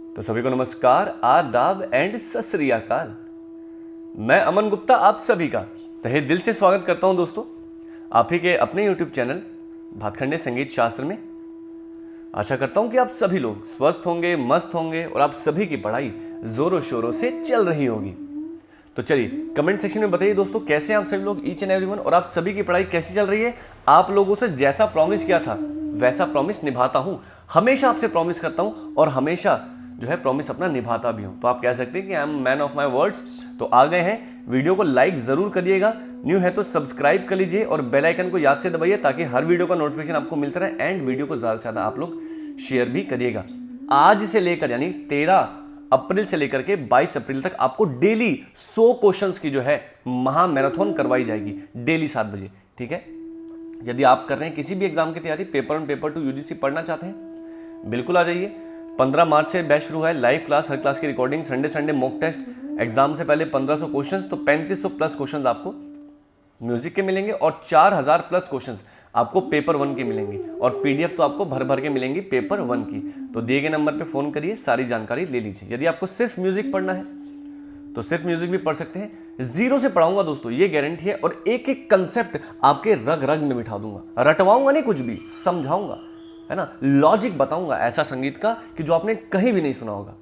तो सभी को नमस्कार, आदाब एंड सत श्री अकाल। मैं अमन गुप्ता आप सभी का तहे दिल से स्वागत करता हूं दोस्तों, आप ही के अपने YouTube चैनल भातखंडे संगीत शास्त्र में। आशा करता हूं कि आप सभी लोग स्वस्थ होंगे, मस्त होंगे और आप सभी की पढ़ाई जोरों शोरों से चल रही होगी। तो चलिए कमेंट सेक्शन में बताइए दोस्तों, कैसे आप सभी लोग, ईच एंड एवरीवन, और आप सभी की पढ़ाई कैसी चल रही है। आप लोगों से जैसा प्रॉमिस किया था वैसा प्रॉमिस निभाता हूं, हमेशा आपसे प्रॉमिस करता हूं और हमेशा जो है प्रॉमिस अपना निभाता भी हूं। तो आप कह सकते हैं कि I am man of my words. तो आ गए हैं, वीडियो को लाइक जरूर करिएगा, न्यू है तो सब्सक्राइब कर लीजिए और बेल आइकन को याद से दबाइए ताकि हर वीडियो का नोटिफिकेशन आपको मिलता रहे। एंड वीडियो को ज्यादा से ज्यादा आप लोग शेयर भी करिएगा। आज से लेकर यानी 13 अप्रैल से लेकर के 22 अप्रैल तक आपको डेली 100 क्वेश्चंस की जो है महा मैराथन करवाई जाएगी, डेली 7 बजे। ठीक है, यदि आप कर रहे हैं किसी भी एग्जाम की तैयारी, पेपर 1 पेपर 2 यूजीसी पढ़ना चाहते हैं, बिल्कुल आ जाइए। 15 मार्च से बैच शुरू है, लाइव क्लास, हर क्लास की recording, Sunday mock test, exam से पहले 1500 क्वेश्चंस, तो 3500 प्लस क्वेश्चंस आपको म्यूजिक के मिलेंगे और 4000 प्लस क्वेश्चंस आपको पेपर 1 के मिलेंगे और पीडीएफ तो आपको भर भर के मिलेंगी पेपर 1 की। तो दिए गए नंबर पे फोन करिए, सारी जानकारी ले लीजिए। यदि आपको सिर्फ म्यूजिक पढ़ना है तो सिर्फ म्यूजिक भी पढ़ सकते हैं, जीरो से पढ़ाऊंगा दोस्तों, ये गारंटी है। और एक एक कंसेप्ट आपके रग रग में बिठा दूंगा, रटवाऊंगा नहीं, कुछ भी समझाऊंगा, है ना, लॉजिक बताऊंगा ऐसा संगीत का कि जो आपने कहीं भी नहीं सुना होगा।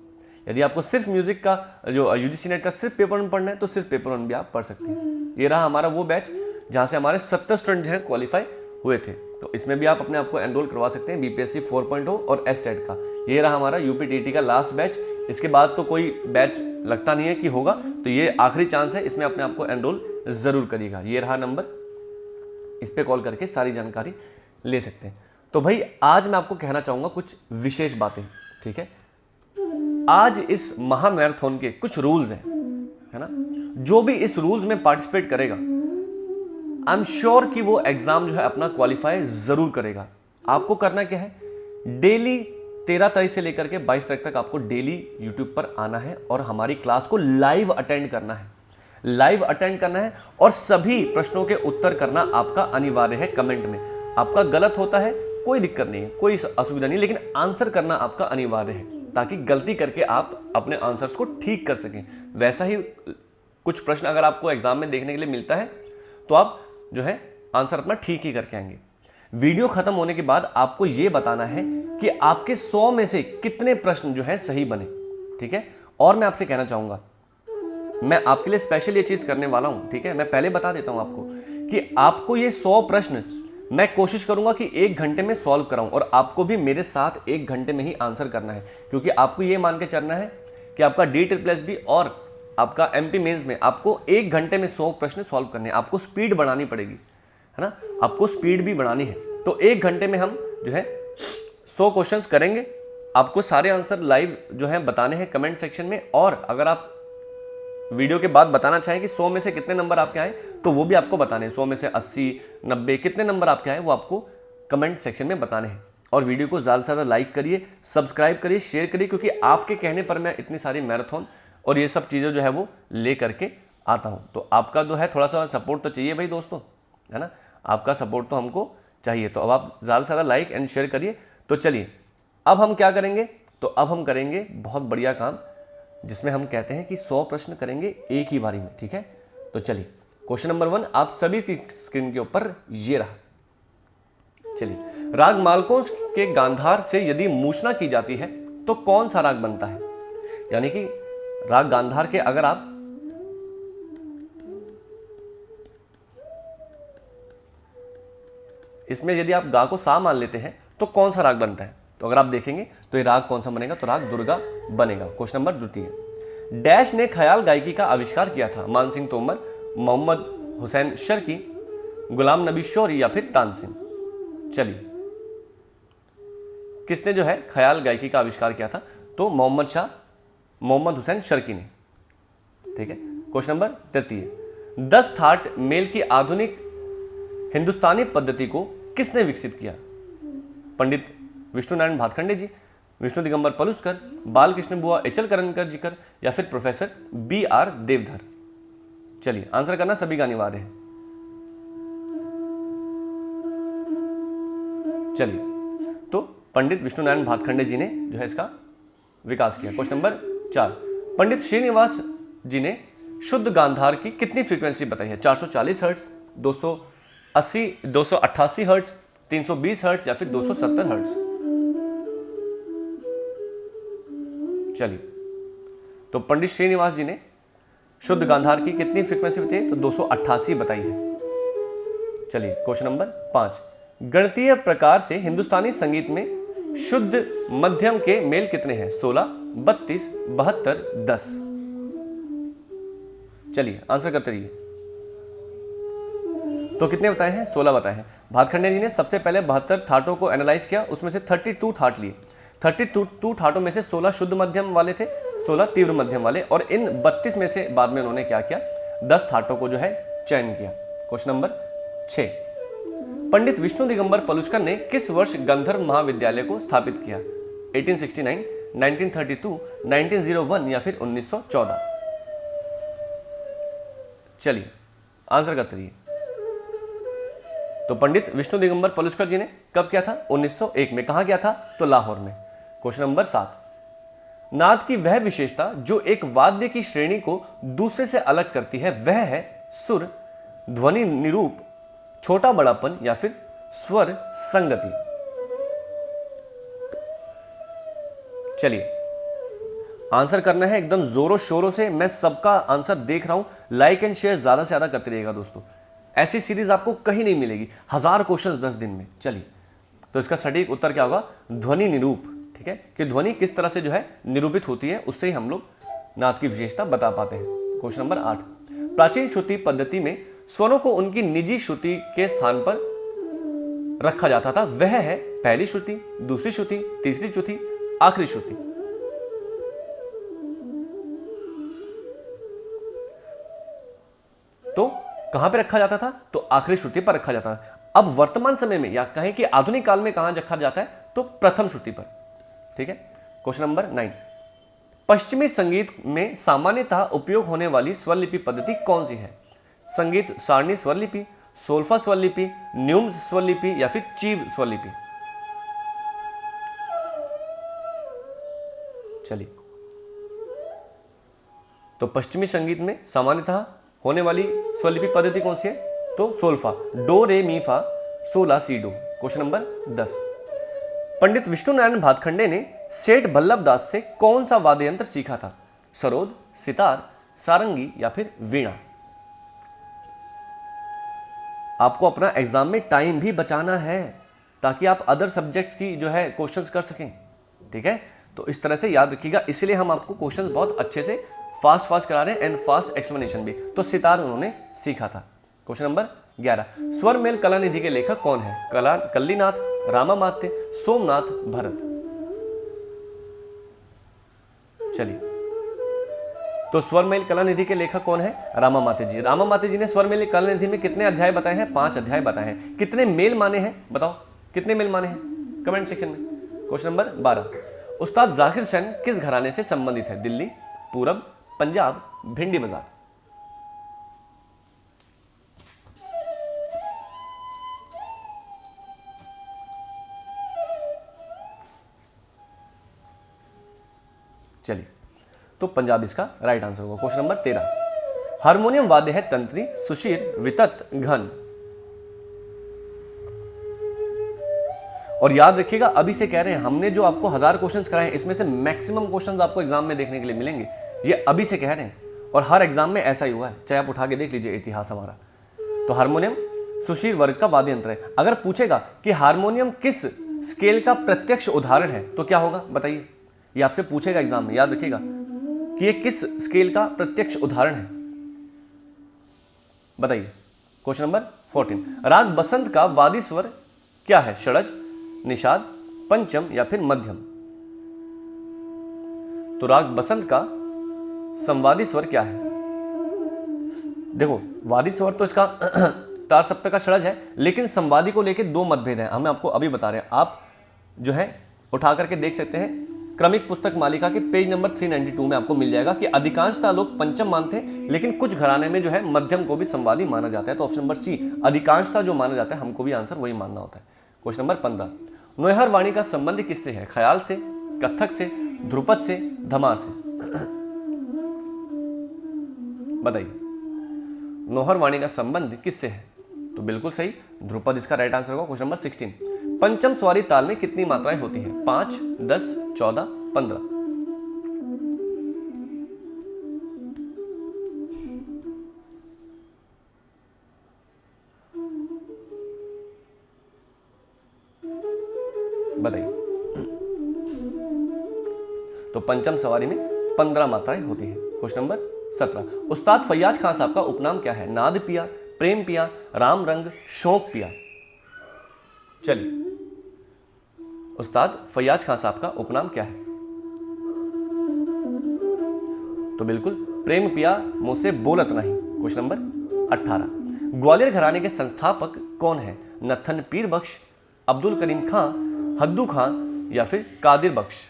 यदि आपको सिर्फ म्यूजिक का जो यूजीसी नेट का सिर्फ पेपर 1 पढ़ना है तो सिर्फ पेपर 1 भी आप पढ़ सकते हैं। ये रहा हमारा वो बैच जहां से हमारे 70 स्टूडेंट जो है क्वालिफाई हुए थे, तो इसमें भी आप अपने आपको एनरोल करवा सकते हैं, बीपीएससी 4.0 और एसटेट का। ये रहा हमारा यूपीटीटी का लास्ट बैच, इसके बाद तो कोई बैच लगता नहीं है कि होगा, तो ये आखिरी चांस है, इसमें अपने आपको एनरोल जरूर करिएगा। ये रहा नंबर, इस पे कॉल करके सारी जानकारी ले सकते हैं। तो भाई आज मैं आपको कहना चाहूंगा कुछ विशेष बातें। ठीक है, आज इस महा मैराथन के कुछ रूल्स हैं, है ना, जो भी इस रूल्स में पार्टिसिपेट करेगा आई एम श्योर कि वो एग्जाम जो है अपना क्वालिफाई जरूर करेगा। आपको करना क्या है, डेली 13 तारीख से लेकर के 22 तारीख तक आपको डेली यूट्यूब पर आना है और हमारी क्लास को लाइव अटेंड करना है, लाइव अटेंड करना है और सभी प्रश्नों के उत्तर करना आपका अनिवार्य है। कमेंट में आपका गलत होता है कोई दिक्कत नहीं है, कोई असुविधा नहीं, लेकिन आंसर करना आपका अनिवार्य है ताकि गलती करके आप अपने आंसर्स को ठीक कर सकें। वैसा ही कुछ प्रश्न अगर आपको एग्जाम में देखने के लिए मिलता है तो आप जो है आंसर अपना ठीक ही करके आएंगे। वीडियो खत्म होने के बाद आपको यह बताना है कि आपके 100 में से कितने प्रश्न जो है सही बने। ठीक है, और मैं आपसे कहना चाहूंगा, मैं आपके लिए स्पेशल ये चीज करने वाला हूं। ठीक है, मैं पहले बता देता हूं आपको कि आपको ये 100 प्रश्न मैं कोशिश करूंगा कि 1 घंटे में सॉल्व कराऊं और आपको भी मेरे साथ 1 घंटे में ही आंसर करना है, क्योंकि आपको ये मान के चलना है कि आपका DSSB और आपका MP मेंस में आपको 1 घंटे में 100 प्रश्न सॉल्व करने हैं। आपको स्पीड बढ़ानी पड़ेगी, है ना, आपको स्पीड भी बढ़ानी है। तो 1 घंटे में हम जो है 100 क्वेश्चंस करेंगे, आपको सारे आंसर लाइव जो है बताने हैं कमेंट सेक्शन में। और अगर आप वीडियो के बाद बताना चाहें कि 100 में से कितने नंबर आपके आए तो वो भी आपको बताने हैं। 100 में से 80, 90 कितने नंबर आपके आए वो आपको कमेंट सेक्शन में बताने हैं। और वीडियो को ज़्यादा से ज़्यादा लाइक करिए, सब्सक्राइब करिए, शेयर करिए, क्योंकि आपके कहने पर मैं इतनी सारी मैराथन और ये सब चीज़ें जो है वो ले करके आता हूँ। तो आपका जो है थोड़ा सा सपोर्ट तो चाहिए भाई दोस्तों, है ना, आपका सपोर्ट तो हमको चाहिए। तो अब आप ज़्यादा से ज़्यादा लाइक एंड शेयर करिए। तो चलिए अब हम क्या करेंगे, तो अब हम करेंगे बहुत बढ़िया काम जिसमें हम कहते हैं कि 100 प्रश्न करेंगे एक ही बारी में। ठीक है, तो चलिए क्वेश्चन नंबर 1 आप सभी की स्क्रीन के ऊपर ये रहा। चलिए, राग मालकों के गांधार से यदि मूषणा की जाती है तो कौन सा राग बनता है। यानी कि राग गांधार के अगर आप इसमें यदि आप गा को सा मान लेते हैं तो कौन सा राग बनता है। तो अगर आप देखेंगे तो ये राग कौन सा बनेगा, तो राग दुर्गा बनेगा। क्वेश्चन नंबर 2, डैश ने ख्याल गायकी का आविष्कार किया था। मान सिंह तोमर, मोहम्मद हुसैन शर्की, गुलाम नबी शौरी या फिर तानसेन। चलिए, किसने जो है ख्याल गायकी का आविष्कार किया था, तो मोहम्मद हुसैन शर्की ने। ठीक है, क्वेश्चन नंबर 3, 10 थाट मेल की आधुनिक हिंदुस्तानी पद्धति को किसने विकसित किया। पंडित विष्णु नारायण भातखंडे जी, विष्णु दिगंबर पलुस्कर, बालकृष्ण बुआ एचल करनकर जी कर या फिर प्रोफेसर BR देवधर। चलिए आंसर करना सभी का अनिवार्य है। चलिए, तो पंडित विष्णु नारायण भातखंडे जी ने जो है इसका विकास किया। क्वेश्चन नंबर 4, पंडित श्रीनिवास जी ने शुद्ध गांधार की कितनी फ्रीक्वेंसी बताई है? 440 हर्ट्ज, 288 हर्ट्ज, 320 हर्ट्ज या फिर 270 हर्ट्ज? चलिए, तो पंडित श्रीनिवास जी ने शुद्ध गांधार की कितनी फ्रीक्वेंसी बताई? तो 288 बताई है। चलिए, क्वेश्चन नंबर 5, गणितीय प्रकार से हिंदुस्तानी संगीत में शुद्ध मध्यम के मेल कितने हैं? 16, 32, 72, 10? चलिए, आंसर करते रहिए। तो कितने बताए हैं? 16 बताए हैं। भातखंडे जी ने सबसे पहले 72 थाटों को एनालाइज किया, उसमें से 32 थाट लिए। 32 थाटों में से 16 शुद्ध मध्यम वाले थे, 16 तीव्र मध्यम वाले, और इन 32 में से बाद में उन्होंने क्या किया? 10 थाटों को जो है चयन किया। क्वेश्चन नंबर 6, पंडित विष्णु दिगंबर पलुस्कर ने किस वर्ष गंधर्व महाविद्यालय को स्थापित किया? 1869, 1932, 1901 या फिर 1914? चलिए, आंसर करते रहिए। तो पंडित विष्णु दिगंबर पलुस्कर जी ने कब किया था? 1901 में। कहां किया था? तो लाहौर में। क्वेश्चन नंबर 7, नाद की वह विशेषता जो एक वाद्य की श्रेणी को दूसरे से अलग करती है वह है सुर, ध्वनि निरूप, छोटा बड़ापन या फिर स्वर संगति? चलिए, आंसर करना है एकदम जोरों शोरों से। मैं सबका आंसर देख रहा हूं, लाइक एंड शेयर ज्यादा से ज्यादा करते रहिएगा दोस्तों। ऐसी सीरीज आपको कहीं नहीं मिलेगी, 1000 क्वेश्चंस 10 दिन में। चलिए, तो इसका सटीक उत्तर क्या होगा? ध्वनि निरूप। ठीक है, कि ध्वनि किस तरह से जो है निरूपित होती है, उससे ही हम लोग नाद की विशेषता बता पाते हैं। क्वेश्चन नंबर 8, प्राचीन श्रुति पद्धति में स्वरों को उनकी निजी श्रुति के स्थान पर रखा जाता था, वह है पहली श्रुति, दूसरी श्रुति, तीसरी श्रुति, आखिरी श्रुति? तो कहां पे रखा जाता था? तो आखिरी श्रुति पर रखा जाता था। अब वर्तमान समय में या कहें कि आधुनिक काल में कहां रखा जाता है? तो प्रथम श्रुति पर। ठीक है। क्वेश्चन नंबर 9, पश्चिमी संगीत में सामान्यतः उपयोग होने वाली स्वर लिपि पद्धति कौन सी है? संगीत सारणी स्वर लिपि, सोल्फा स्वर लिपि, न्यूम्स स्वर लिपि या फिर चीव स्वर लिपि? चलिए, तो पश्चिमी संगीत में सामान्यतः होने वाली स्वर लिपि पद्धति कौन सी है? तो सोल्फा, डो रे मी फा सोला सी डो। क्वेश्चन नंबर 10, पंडित विष्णु नारायण भातखंडे ने सेठ बल्लभ दास से कौन सा वाद्य यंत्र सीखा था? सरोद, सितार, सारंगी या फिर वीणा? आपको अपना एग्जाम में टाइम भी बचाना है ताकि आप अदर सब्जेक्ट्स की जो है क्वेश्चंस कर सकें। ठीक है, तो इस तरह से याद रखिएगा, इसलिए हम आपको क्वेश्चंस बहुत अच्छे से फास्ट करा रहे हैं एंड फास्ट एक्सप्लेनेशन भी। तो सितार उन्होंने सीखा था। क्वेश्चन नंबर 11, स्वर मेल कलानिधि के लेखक कौन है? कल्लीनाथ, रामा मात्य, सोमनाथ, भरत? चलिए, तो स्वर मेल कलानिधि के लेखक कौन है? रामा मात्य जी। रामा मात्य जी ने स्वर मेल कलानिधि में कितने अध्याय बताए हैं? 5 अध्याय बताए हैं। कितने मेल माने हैं? बताओ, कितने मेल माने हैं कमेंट सेक्शन में। क्वेश्चन नंबर 12, उस्ताद जाकिर हुसैन किस घराने से संबंधित है? दिल्ली, पूरब, पंजाब, भिंडी बाजार? चलिए, तो पंजाब इसका राइट आंसर होगा। क्वेश्चन नंबर 13, हारमोनियम वाद्य है तंत्री, सुशीर, वितत, घन? और याद रखिएगा, अभी से कह रहे हैं, हमने जो आपको 1000 क्वेश्चंस कराए हैं इसमें से मैक्सिमम क्वेश्चंस आपको एग्जाम में देखने के लिए मिलेंगे। ये अभी से कह रहे हैं और हर एग्जाम में ऐसा ही हुआ है, चाहे आप उठा के देख लीजिए इतिहास हमारा। तो हारमोनियम सुशीर वर्ग का वाद्य यंत्र है। अगर पूछेगा कि हारमोनियम किस स्केल का प्रत्यक्ष उदाहरण है तो क्या होगा? बताइए, ये आपसे पूछेगा एग्जाम में, याद रखिएगा कि ये किस स्केल का प्रत्यक्ष उदाहरण है, बताइए। क्वेश्चन नंबर 14, राग बसंत का वादी स्वर क्या है? षडज, निषाद, पंचम या फिर मध्यम? तो राग बसंत का संवादी स्वर क्या है? देखो, वादी स्वर तो इसका तार सप्तक का षडज है, लेकिन संवादी को लेकर 2 मतभेद हैं, हम आपको अभी बता रहे हैं। आप जो है उठा करके देख सकते हैं, क्रमिक पुस्तक मालिका के पेज नंबर 392 में आपको मिल जाएगा कि अधिकांशतः लोग पंचम मानते हैं, लेकिन कुछ घराने में जो है मध्यम को भी संवादी माना जाता है। तो ऑप्शन नंबर सी, अधिकांशतः जो माना जाता है, हमको भी आंसर वही मानना होता है। क्वेश्चन नंबर 15, नोहर वाणी का संबंध किससे है? ख्याल से, कथक से, ध्रुपद से, धमार से? बताइए, नौहर वाणी का संबंध किससे है? तो बिल्कुल सही, ध्रुपद इसका राइट आंसर होगा। क्वेश्चन नंबर 16, पंचम सवारी ताल में कितनी मात्राएं होती हैं? 5, 10, 14, 15? बताइए। तो पंचम सवारी में 15 मात्राएं होती हैं। क्वेश्चन नंबर 17, उस्ताद फैयाज खान साहब का उपनाम क्या है? नाद पिया, प्रेम पिया, राम रंग, शौक पिया? चलिए, उस्ताद फैयाज खान साहब का उपनाम क्या है? तो बिल्कुल प्रेम पिया, मुझसे बोलत नहीं। क्वेश्चन नंबर 18, ग्वालियर घराने के संस्थापक कौन है? नत्थन पीर बख्श, अब्दुल करीम खां, हद्दू खां या फिर कादिर बख्श?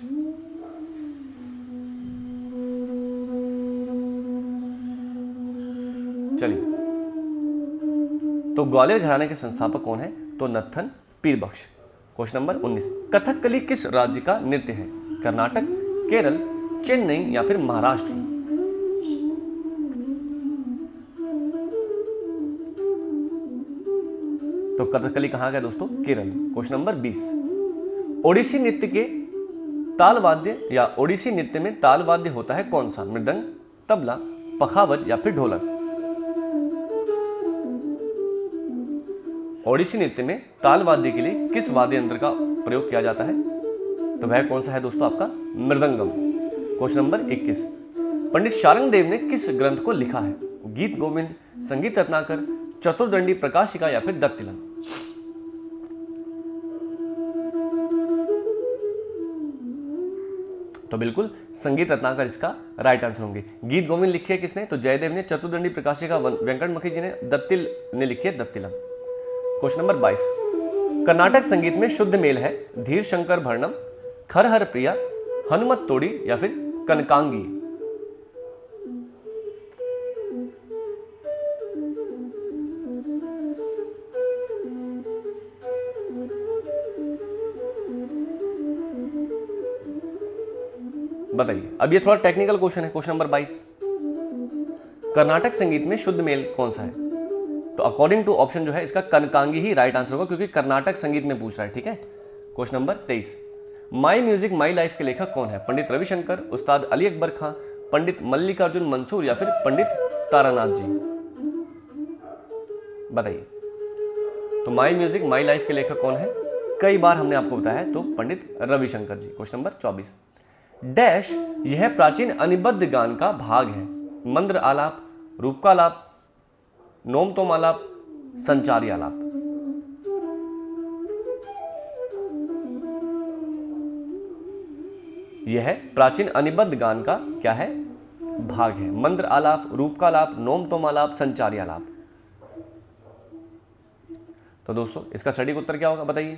चलिए, तो ग्वालियर घराने के संस्थापक कौन है? तो नत्थन पीर बख्श। क्वेश्चन नंबर 19, कथकली किस राज्य का नृत्य है? कर्नाटक, केरल, चेन्नई या फिर महाराष्ट्र? तो कथकली कहाँ का दोस्तों? केरल। क्वेश्चन नंबर 20, ओडिसी नृत्य के ताल वाद्य या ओडिसी नृत्य में ताल वाद्य होता है कौन सा? मृदंग, तबला, पखावज या फिर ढोलक? ओडिसी नृत्य में ताल वाद्य के लिए किस वाद्य यंत्र का प्रयोग किया जाता है? तो वह कौन सा है दोस्तों? आपका मृदंगम। क्वेश्चन नंबर 21, पंडित शारंग देव ने किस ग्रंथ को लिखा है? गीत गोविंद, संगीत रत्नाकर, चतुर्दंडी प्रकाशिका या फिर दत्तिलम? तो बिल्कुल संगीत रत्नाकर इसका राइट आंसर होंगे। गीत गोविंद लिखी है किसने? तो जयदेव ने, चतुर्दंडी प्रकाशिका वेंकटमुखी जी ने, दत्तिल ने लिखी है दत्तिलम। क्वेश्चन नंबर 22, कर्नाटक संगीत में शुद्ध मेल है? धीर शंकर भरणम, खरहर प्रिया, हनुमत तोड़ी या फिर कनकांगी? बताइए, अब ये थोड़ा टेक्निकल क्वेश्चन है। क्वेश्चन नंबर 22, कर्नाटक संगीत में शुद्ध मेल कौन सा है? तो अकॉर्डिंग टू ऑप्शन जो है इसका कनकांगी ही राइट आंसर होगा, क्योंकि कर्नाटक संगीत में पूछ रहा है। ठीक है। Question number 23, my music my life के लेखक कौन है? पंडित रविशंकर, उस्ताद अली अकबर खां, पंडित मल्लिकार्जुन मंसूर या फिर पंडित तारानाथ जी? बताइए, तो माई म्यूजिक माई लाइफ के लेखक कौन है? कई बार हमने आपको बताया है, तो पंडित रविशंकर जी। क्वेश्चन नंबर 24, डैश यह प्राचीन अनिबद्ध गान का भाग है? मंद्र आलाप, रूपकालाप, नोमतोम आलाप, संचारी आलाप? यह प्राचीन अनिबद्ध गान का क्या है? भाग है। मंद्र आलाप, रूपकालाप, नोमतोम आलाप, संचारी आलाप? तो दोस्तों इसका सटीक उत्तर क्या होगा बताइए।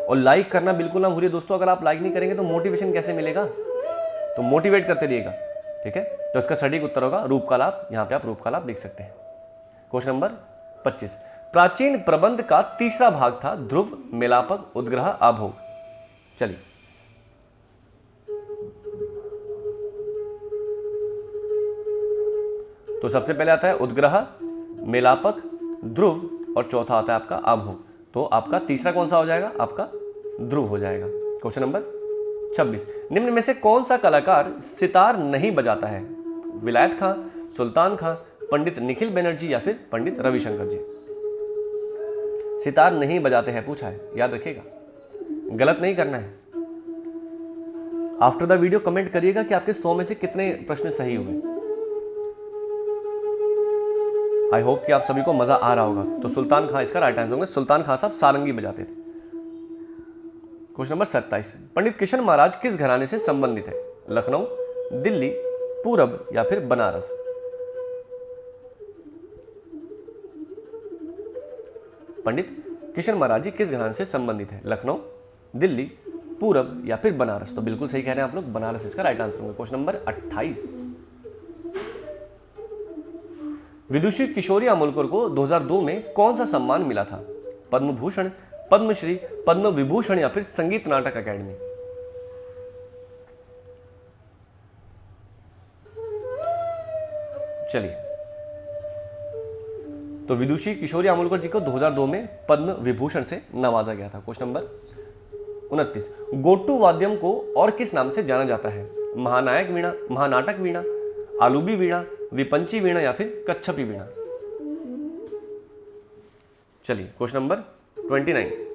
और लाइक करना बिल्कुल ना भूलिए दोस्तों, अगर आप लाइक नहीं करेंगे तो मोटिवेशन कैसे मिलेगा? तो मोटिवेट करते रहिएगा। ठीक है, तो इसका सटीक उत्तर होगा रूपकालाप। यहां पे आप रूपकालाप लिख सकते हैं। क्वेश्चन नंबर 25, प्राचीन प्रबंध का तीसरा भाग था ध्रुव, मेलापक, उद्ग्रह, आभोग? चलिए, तो सबसे पहले आता है उद्ग्रह, मेलापक, ध्रुव और चौथा आता है आपका आभोग। तो आपका तीसरा कौन सा हो जाएगा? आपका ध्रुव हो जाएगा। क्वेश्चन नंबर 26, निम्न में से कौन सा कलाकार सितार नहीं बजाता है? विलायत खां, सुल्तान खां, पंडित निखिल बनर्जी या फिर पंडित रविशंकर जी? सितार नहीं बजाते हैं पूछा है, याद रखिएगा, गलत नहीं करना है। आफ्टर द वीडियो कमेंट करिएगा कि आपके 100 में से कितने प्रश्न सही हुए। आई होप कि आप सभी को मजा आ रहा होगा। तो सुल्तान खां इसका राइट आंसर होंगे। सुल्तान खां साहब सारंगी बजाते थे। क्वेश्चन नंबर 27, पंडित किशन महाराज किस घराने से संबंधित है? लखनऊ, दिल्ली, पूरब या फिर बनारस? पंडित किशन महाराज जी किस घराने से संबंधित है? लखनऊ, दिल्ली, पूरब या फिर बनारस? तो बिल्कुल सही कह रहे हैं आप लोग, बनारस इसका राइट आंसर होगा। क्वेश्चन नंबर 28, विदुषी किशोरी अमोलकर को 2002 में कौन सा सम्मान मिला था? पद्म भूषण, पद्मश्री, पद्म विभूषण या फिर संगीत नाटक अकेडमी? चलिए, तो विदुषी किशोरी आमोलकर जी को 2002 में पद्म विभूषण से नवाजा गया था। क्वेश्चन नंबर 29, गोटू वाद्यम को और किस नाम से जाना जाता है? महानायक वीणा, महानाटक वीणा, आलूबी वीणा, विपंची वीणा या फिर कच्छपी वीणा? चलिए, क्वेश्चन नंबर 29,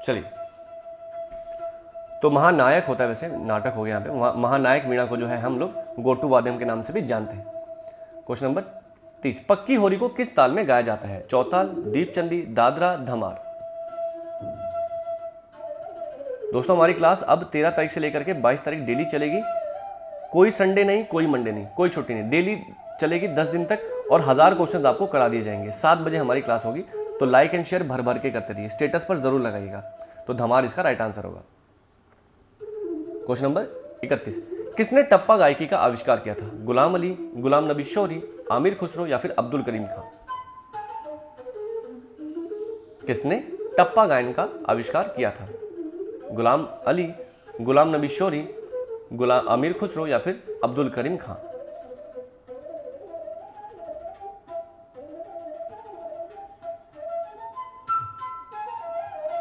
चलिए, तो महानायक होता है, वैसे नाटक हो गया यहाँ पे। महानायक वीणा को जो है हम लोग गोटू वाद्यम के नाम से भी जानते हैं। क्वेश्चन नंबर 30, पक्की होरी को किस ताल में गाया जाता है? चौताल, दीपचंदी, दादरा, धमार? दोस्तों, हमारी क्लास अब 13 तारीख से लेकर के 22 तारीख डेली चलेगी। कोई संडे नहीं, कोई मंडे नहीं, कोई छुट्टी नहीं, डेली चलेगी 10 दिन तक, और 1000 क्वेश्चन आपको करा दिए जाएंगे। 7 बजे हमारी क्लास होगी, तो लाइक एंड शेयर भर भर के करते रहिए, स्टेटस पर जरूर लगाइएगा। तो धमार इसका राइट आंसर होगा। क्वेश्चन नंबर 31, किसने टप्पा गायकी का आविष्कार किया था? गुलाम अली, गुलाम नबी शौरी, आमिर खुसरो या फिर अब्दुल करीम खान? किसने टप्पा गायन का आविष्कार किया था? गुलाम अली, गुलाम नबी शौरी, गुलाम आमिर खुसरो या फिर अब्दुल करीम खान?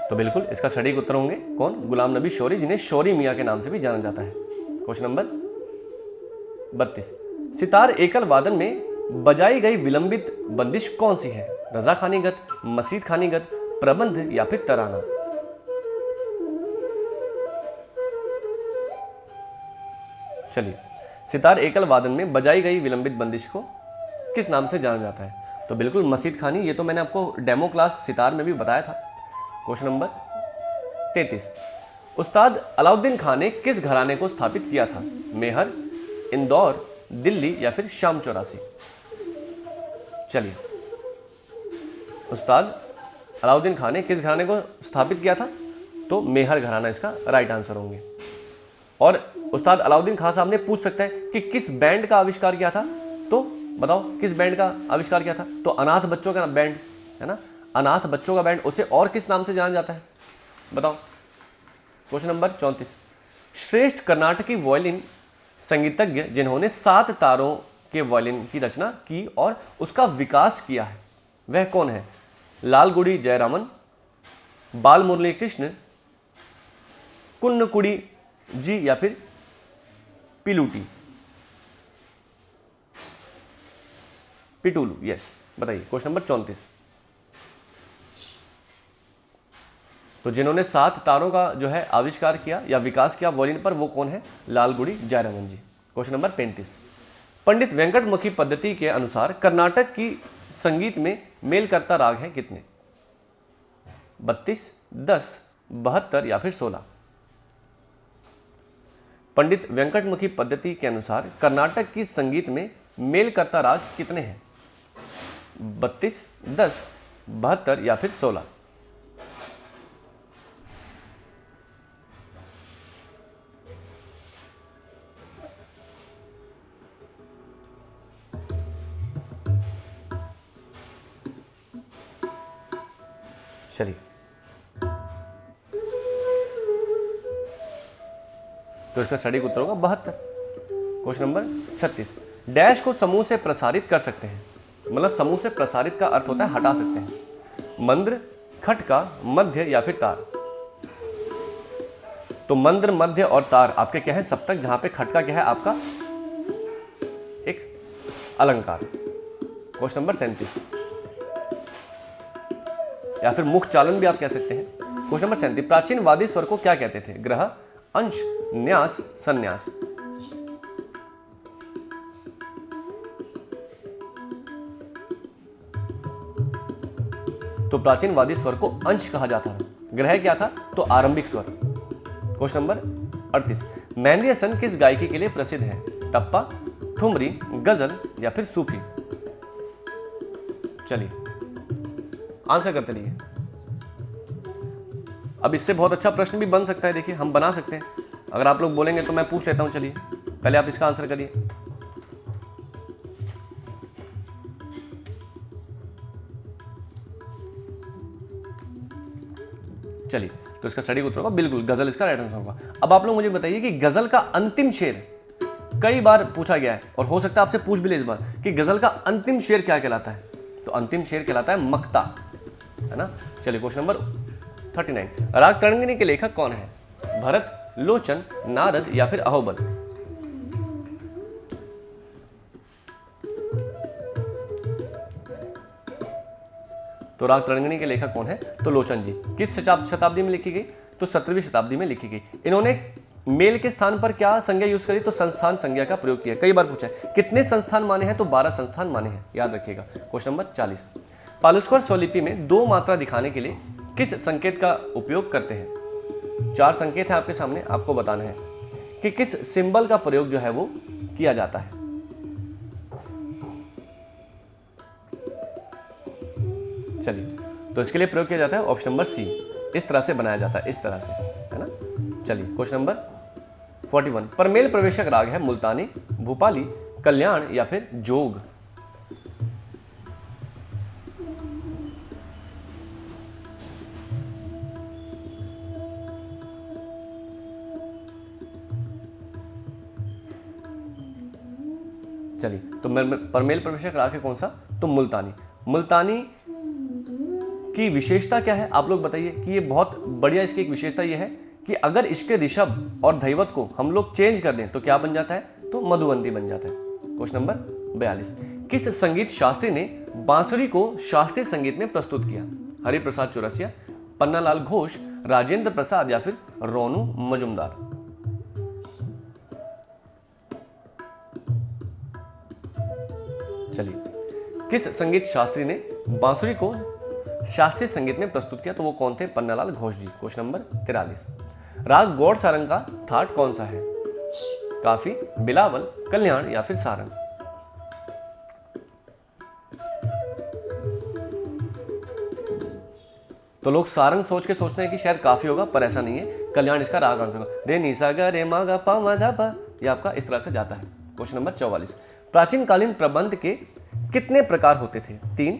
तो बिल्कुल इसका सटीक उत्तर होंगे कौन? गुलाम नबी शौरी, जिन्हें शौरी मियाँ के नाम से भी जाना जाता है। क्वेश्चन नंबर 32, सितार एकल वादन में बजाई गई विलंबित बंदिश कौन सी है? रजा खानीगत, मसीद खानीगत, प्रबंध या फिर तराना? चलिए, सितार एकल वादन में बजाई गई विलंबित बंदिश को किस नाम से जाना जाता है? तो बिल्कुल मसीद खानी, ये तो मैंने आपको डेमो क्लास सितार में भी बताया था। क्वेश्चन नंबर 33, उस्ताद अलाउद्दीन खान ने किस घराने को स्थापित किया था? मेहर, इंदौर, दिल्ली या फिर शाम चौरासी? चलिए, उस्ताद अलाउद्दीन खान ने किस घराने को स्थापित किया था? तो मेहर घराना इसका राइट आंसर होंगे। और उस्ताद अलाउद्दीन खान साहब ने पूछ सकते हैं कि किस बैंड का आविष्कार किया था? तो बताओ किस बैंड का आविष्कार किया था? तो अनाथ बच्चों का बैंड है ना, अनाथ बच्चों का बैंड, उसे और किस नाम से जाना जाता है? बताओ। क्वेश्चन नंबर 34, श्रेष्ठ कर्नाटकी वायलिन संगीतज्ञ जिन्होंने 7 तारों के वायलिन की रचना की और उसका विकास किया है, वह कौन है? लालगुडी जयरामन, बाल मुरली कृष्ण, कुन्नकुड़ी जी या फिर पिलूटी? पिटूलू, यस, बताइए। क्वेश्चन नंबर 34, तो जिन्होंने 7 तारों का जो है आविष्कार किया या विकास किया वायलिन पर, वो कौन है? लालगुडी जयरामन जी। क्वेश्चन नंबर 35, पंडित वेंकटमुखी पद्धति के अनुसार कर्नाटक की संगीत में मेल करता राग है कितने? 32, 10, 72 या फिर 16? पंडित वेंकटमुखी पद्धति के अनुसार कर्नाटक की संगीत में मेल करता राग कितने हैं? 32, 10, 72 या फिर 16? चलिए, तो इसका सटीक उत्तर होगा 72। क्वेश्चन नंबर 36, डैश को समूह से प्रसारित कर सकते हैं, मतलब समूह से प्रसारित का अर्थ होता है हटा सकते हैं। मंद्र, खटका, मध्य या फिर तार? तो मंद्र, मध्य और तार आपके क्या है? सप्तक, जहां पे खटका क्या है? आपका एक अलंकार। क्वेश्चन नंबर 37, या फिर मुख चालन भी आप कह सकते हैं। क्वेश्चन नंबर 37, प्राचीन वादी स्वर को क्या कहते थे? ग्रह, अंश, न्यास, संन्यास? तो प्राचीन वादी स्वर को अंश कहा जाता था। ग्रह क्या था? तो आरंभिक स्वर। क्वेश्चन नंबर 38, मेहंदी हसन किस गायकी के लिए प्रसिद्ध है? टप्पा, ठुमरी, गजल या फिर सूफी? चलिए आंसर करते रहिए। अब इससे बहुत अच्छा प्रश्न भी बन सकता है, देखिए हम बना सकते हैं। अगर आप लोग बोलेंगे तो मैं पूछ लेता हूं। चलिए पहले आप इसका आंसर करिए। चलिए तो इसका सटीक उत्तर होगा बिल्कुल गजल, इसका राइट आंसर होगा। अब आप लोग मुझे बताइए कि गजल का अंतिम शेर कई बार पूछा गया है और हो सकता है आपसे पूछ भी ले इस बार कि गजल का अंतिम शेर क्या कहलाता है। तो अंतिम शेर कहलाता है मक्ता, है ना। चलिए क्वेश्चन नंबर 39, राग तरंगिणी के लेखक कौन है? भरत, लोचन, नारद या फिर अहोबल? तो राग तरंगिणी के लेखक कौन है? तो लोचन जी। किस शताब्दी में लिखी गई? तो 17वीं शताब्दी में लिखी गई। इन्होंने मेल के स्थान पर क्या संज्ञा यूज करी? तो संस्थान संज्ञा का प्रयोग किया। कई बार पूछा है कितने संस्थान माने हैं? तो 12 संस्थान माने हैं, याद रखिएगा। क्वेश्चन नंबर 40, पालुस्कर स्वलिपि में 2 मात्रा दिखाने के लिए किस संकेत का उपयोग करते हैं? 4 संकेत हैं आपके सामने, आपको बताना है कि किस सिंबल का प्रयोग जो है वो किया जाता है। चलिए तो इसके लिए प्रयोग किया जाता है ऑप्शन नंबर सी, इस तरह से बनाया जाता है, इस तरह से, है ना। चलिए क्वेश्चन नंबर 41, परमेल प्रवेशक राग है मुल्तानी, भूपाली, कल्याण या फिर जोग? चलिए तो परमेल प्रवेशक राग है कौन सा? तो मुल्तानी। मुल्तानी की विशेषता क्या है आप लोग बताइए कि ये बहुत बढ़िया, इसकी एक विशेषता ये है कि अगर इसके ऋषभ और धैवत को हम लोग चेंज कर दें तो क्या बन जाता है? तो मधुवंती बन जाता है। क्वेश्चन नंबर 42, किस संगीत शास्त्री ने बांसुरी को शास्त्रीय संगीत में प्रस्तुत किया? हरिप्रसाद चौरसिया, पन्नालाल घोष, राजेंद्र प्रसाद या फिर रोनू मजुमदार? चलिए किस संगीत शास्त्री ने बांसुरी को शास्त्रीय संगीत में प्रस्तुत किया? तो वो कौन थे? पन्नालाल घोष जी। क्वेश्चन नंबर 43, राग गौड़ सारंग का थाट कौन सा है? काफी, बिलावल, कल्याण या फिर सारंग? तो लोग सारंग सोच के सोचते हैं कि शायद काफी होगा, पर ऐसा नहीं है। कल्याण इसका राग आंसर होगा। रे नी सा गा रे मा गा पा मा धा पा, ये आपका इस तरह से जाता है। क्वेश्चन नंबर 44, प्राचीन कालीन प्रबंध के कितने प्रकार होते थे? 3,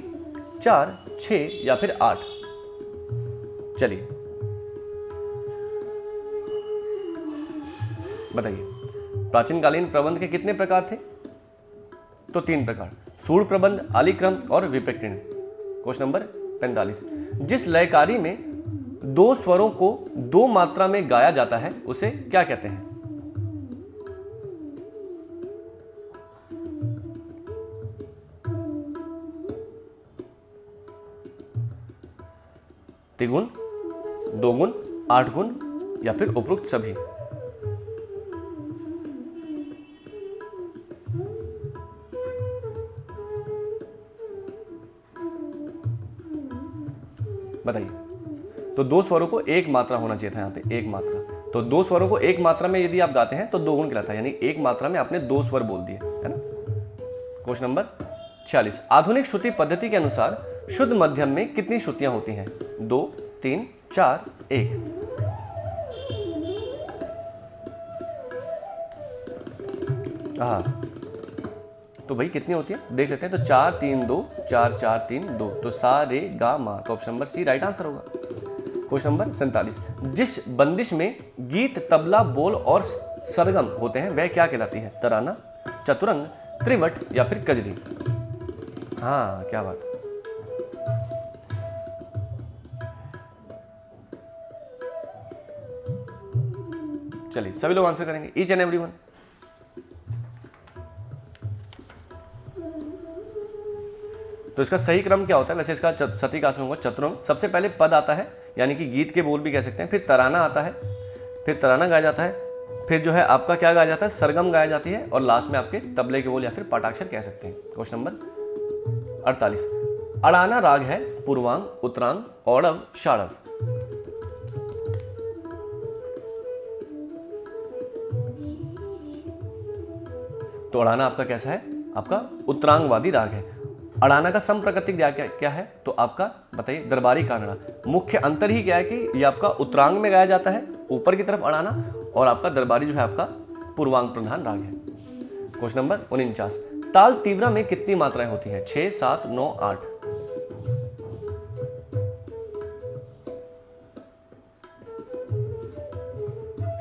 4, 6 या फिर 8? चलिए बताइए, प्राचीन कालीन प्रबंध के कितने प्रकार थे? तो 3 प्रकार, सूर प्रबंध, आलिक्रम और विप्रकृण। क्वेश्चन नंबर 45, जिस लयकारी में 2 स्वरों को 2 मात्रा में गाया जाता है उसे क्या कहते हैं? त्रिगुण, 2 गुण, 8 गुण या फिर उपरोक्त सभी? बताइए। तो 2 स्वरों को 1 मात्रा होना चाहिए था, यहाँ पे 1 मात्रा। तो 2 स्वरों को 1 मात्रा में यदि आप गाते हैं तो 2 गुण कहलाता है, यानी 1 मात्रा में आपने 2 स्वर बोल दिए, है ना। क्वेश्चन नंबर 46, आधुनिक श्रुति पद्धति के अनुसार शुद्ध मध्यम में कितनी श्रुतियां होती हैं? 2, 3, 4, 1? हाँ तो भाई कितनी होती है देख लेते हैं। तो 4, 3, 2, 4, 4, 3, 2, तो सा रे गा मा, तो option number C right answer होगा। क्वेश्चन नंबर 47, जिस बंदिश में गीत, तबला, बोल और सरगम होते हैं वह क्या कहलाती है? तराना, चतुरंग, त्रिवट या फिर कजरी? हाँ क्या बात। चलिए सभी लोग आंसर करेंगे, ईच एंड एवरीवन। तो इसका सही क्रम क्या होता है? वैसे इसका सटीक आंसर होगा चतुरंग। सबसे पहले पद आता है, यानी कि गीत के बोल भी कह सकते हैं, फिर तराना आता है, फिर तराना गाया जाता है, फिर जो है आपका क्या गाया जाता है? सरगम गाया जाती है, और लास्ट में आपके तबले के बोल या फिर पाटाक्षर कह सकते हैं। क्वेश्चन नंबर 48, अड़ाना राग है पूर्वांग, उत्तरांग, औड़व, शाड़व? तो अड़ाना आपका कैसा है, आपका उत्तरांगवादी राग है। अड़ाना का समप्रकृतिक राग क्या है, तो आपका बताइए दरबारी कानड़ा। मुख्य अंतर ही क्या है कि ये आपका उत्तरांग में गाया जाता है ऊपर की तरफ अड़ाना, और आपका दरबारी जो है आपका पूर्वांग प्रधान राग है। क्वेश्चन नंबर 49, ताल तीव्रा में कितनी मात्राएं होती हैं? 6, 7, 9, 8।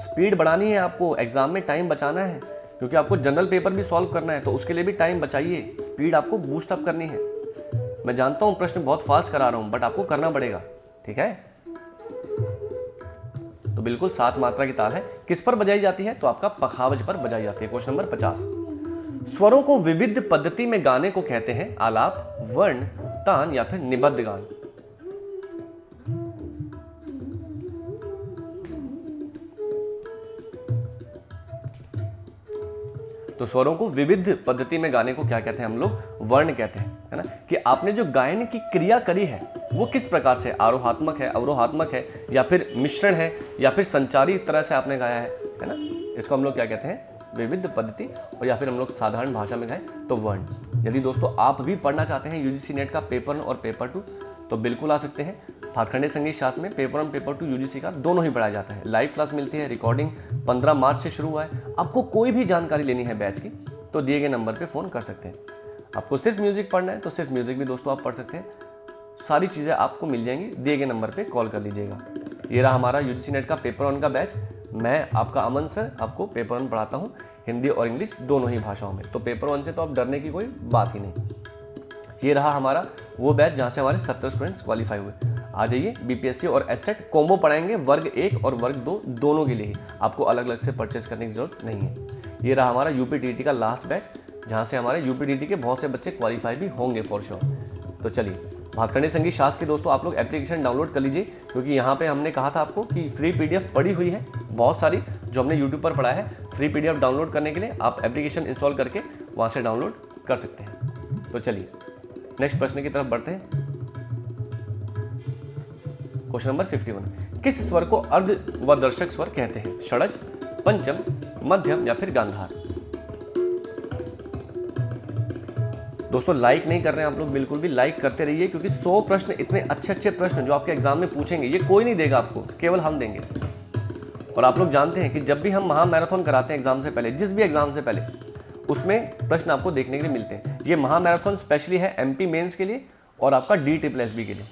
स्पीड बढ़ानी है आपको, एग्जाम में टाइम बचाना है, क्योंकि आपको जनरल पेपर भी सॉल्व करना है, तो उसके लिए भी टाइम बचाइए, स्पीड आपको बूस्ट अप करनी है। मैं जानता हूं प्रश्न बहुत फास्ट करा रहा हूं, बट आपको करना पड़ेगा, ठीक है। तो बिल्कुल 7 मात्रा की ताल है। किस पर बजाई जाती है? तो आपका पखावज पर बजाई जाती है। क्वेश्चन नंबर 50, स्वरों को विविध पद्धति में गाने को कहते हैं? आलाप, वर्ण, तान या फिर निबद्ध गान। तो स्वरों को विविध पद्धति में गाने को क्या कहते हैं हम लोग? वर्ण कहते हैं, है ना। कि आपने जो गायन की क्रिया करी है वो किस प्रकार से, आरोहात्मक है, अवरोहात्मक है, या फिर मिश्रण है, या फिर संचारी तरह से आपने गाया है ना। इसको हम लोग क्या कहते हैं? विविध पद्धति। और या फिर हम लोग साधारण भाषा में गाएं तो वर्ण। यदि दोस्तों आप भी पढ़ना चाहते हैं यूजीसी नेट का पेपर 1 और पेपर 2, तो बिल्कुल आ सकते हैं। भातखंडे संगीत शास्त्र में पेपर 1 पेपर 2 यूजीसी का दोनों ही पढ़ाया जाता है। लाइव क्लास मिलती है, रिकॉर्डिंग 15 मार्च से शुरू हुआ है। आपको कोई भी जानकारी लेनी है बैच की तो दिए गए नंबर पे फ़ोन कर सकते हैं। आपको सिर्फ म्यूजिक पढ़ना है तो सिर्फ म्यूजिक भी दोस्तों आप पढ़ सकते हैं। सारी चीज़ें आपको मिल जाएंगी, दिए गए नंबर पे कॉल कर लीजिएगा। ये रहा हमारा यूजीसी नेट का पेपर 1 का बैच। मैं आपका अमन सर आपको पेपर 1 पढ़ाता हूँ, हिंदी और इंग्लिश दोनों ही भाषाओं में। तो पेपर 1 से तो आप डरने की कोई बात ही नहीं। ये रहा हमारा वो बैच जहाँ से हमारे 70 स्टूडेंट्स क्वालिफाई हुए। आ जाइए, बीपीएससी और एस्टेट कॉम्बो पढ़ाएंगे, वर्ग 1 और वर्ग 2 दोनों के लिए ही। आपको अलग अलग से परचेस करने की जरूरत नहीं है। ये रहा हमारा यूपीटीटी का लास्ट बैच, जहाँ से हमारे यूपीटीटी के बहुत से बच्चे क्वालिफाई भी होंगे फॉर श्योर। तो चलिए, भातखंडे संगीत शास्त्र के दोस्तों आप लोग एप्लीकेशन डाउनलोड कर लीजिए, क्योंकि यहाँ पे हमने कहा था आपको कि फ्री पीडीएफ पड़ी हुई है बहुत सारी, जो हमने यूट्यूब पर पढ़ा है। फ्री पीडीएफ डाउनलोड करने के लिए आप एप्लीकेशन इंस्टॉल करके वहाँ से डाउनलोड कर सकते हैं। तो चलिए नेक्स्ट प्रश्न की तरफ बढ़ते हैं। क्वेश्चन नंबर 51, किस स्वर को अर्ध व दर्शक स्वर कहते हैं? षडज, पंचम, मध्यम या फिर गांधार। दोस्तों लाइक नहीं कर रहे हैं आप लोग, बिल्कुल भी लाइक करते रहिए, क्योंकि 100 प्रश्न, इतने अच्छे अच्छे प्रश्न जो आपके एग्जाम में पूछेंगे ये कोई नहीं देगा आपको, केवल हम देंगे। और आप लोग जानते हैं कि जब भी हम महामैराथन कराते हैं एग्जाम से पहले, जिस भी एग्जाम से पहले, उसमें प्रश्न आपको देखने के लिए मिलते हैं। ये महामैराथन स्पेशली है एमपी मेंस के लिए और आपका DSSB के लिए।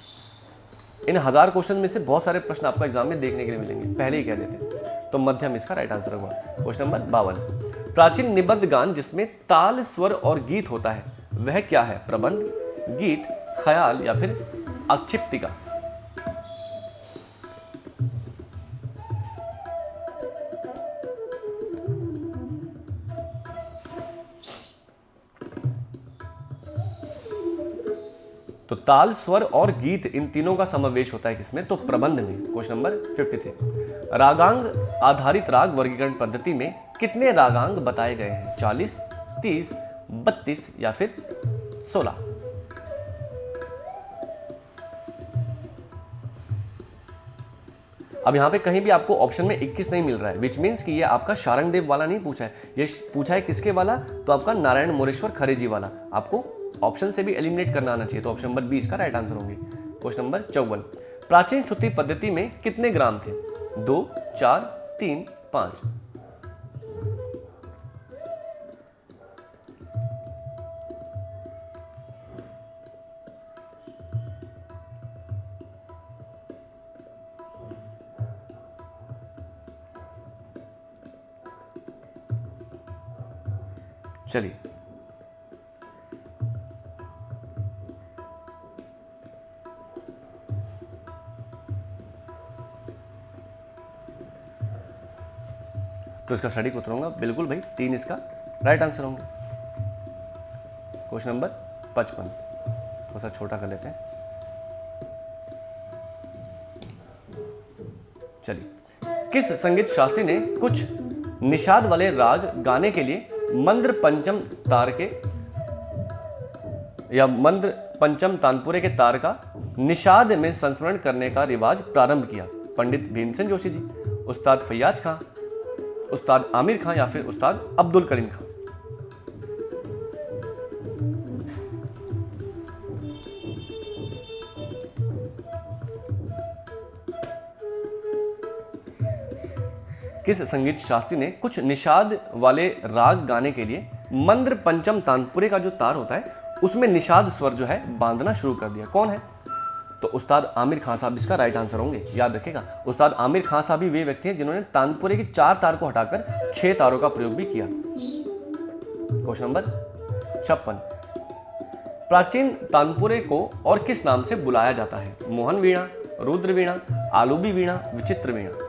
इन 1000 क्वेश्चन में से बहुत सारे प्रश्न आपको एग्जाम में देखने के लिए मिलेंगे, पहले ही कह देते हैं। तो मध्यम इसका राइट आंसर होगा। क्वेश्चन नंबर 52, प्राचीन निबद्ध गान जिसमें ताल, स्वर और गीत होता है वह क्या है? प्रबंध, गीत, ख्याल या फिर अक्षिप्तिका। तो ताल, स्वर और गीत, इन तीनों का समावेश होता है किसमें? तो प्रबंध में। क्वेश्चन नंबर 53, रागांग आधारित राग वर्गीकरण पद्धति में कितने रागांग बताए गए हैं? 40, 30, 32 या फिर 16। अब यहां पे कहीं भी आपको ऑप्शन में 21 नहीं मिल रहा है, विच मीन्स कि ये आपका शारंगदेव वाला नहीं पूछा है, ये पूछा है किसके वाला? तो आपका नारायण मोरेश्वर खरेजी वाला। आपको ऑप्शन से भी एलिमिनेट करना आना चाहिए, तो ऑप्शन नंबर 20 का राइट आंसर होंगे। क्वेश्चन नंबर 54, प्राचीन श्रुति पद्धति में कितने ग्राम थे? 2, 4, 3, 5। चलिए तो इसका स्टडी को उतरूंगा, बिल्कुल भाई 3 इसका राइट आंसर होंगे। क्वेश्चन नंबर 55, थोड़ा सा छोटा कर लेते हैं। चलिए, किस संगीत शास्त्री ने कुछ निषाद वाले राग गाने के लिए मंद्र पंचम तार के या मंद्र पंचम तानपुरे के तार का निषाद में संस्मरण करने का रिवाज प्रारंभ किया? पंडित भीमसेन जोशी जी, उस्ताद फैयाज खां, उस्ताद आमिर खां या फिर उस्ताद अब्दुल करीम खां। किस संगीत शास्त्री ने कुछ निषाद वाले राग गाने के लिए मंद्र पंचम तानपुरे का जो तार होता है उसमें निषाद स्वर जो है बांधना शुरू कर दिया? कौन है? तो उस्ताद आमिर खान साहब इसका राइट आंसर होंगे, याद रखिएगा। उस्ताद आमिर खान साहब ही वे व्यक्ति हैं जिन्होंने तानपुरे की 4 तार को हटाकर 6 तारों का प्रयोग भी किया। क्वेश्चन नंबर 56, प्राचीन तानपुरे को और किस नाम से बुलाया जाता है? मोहन वीणा, रुद्र वीणा, आलूबी वीणा, विचित्र वीणा।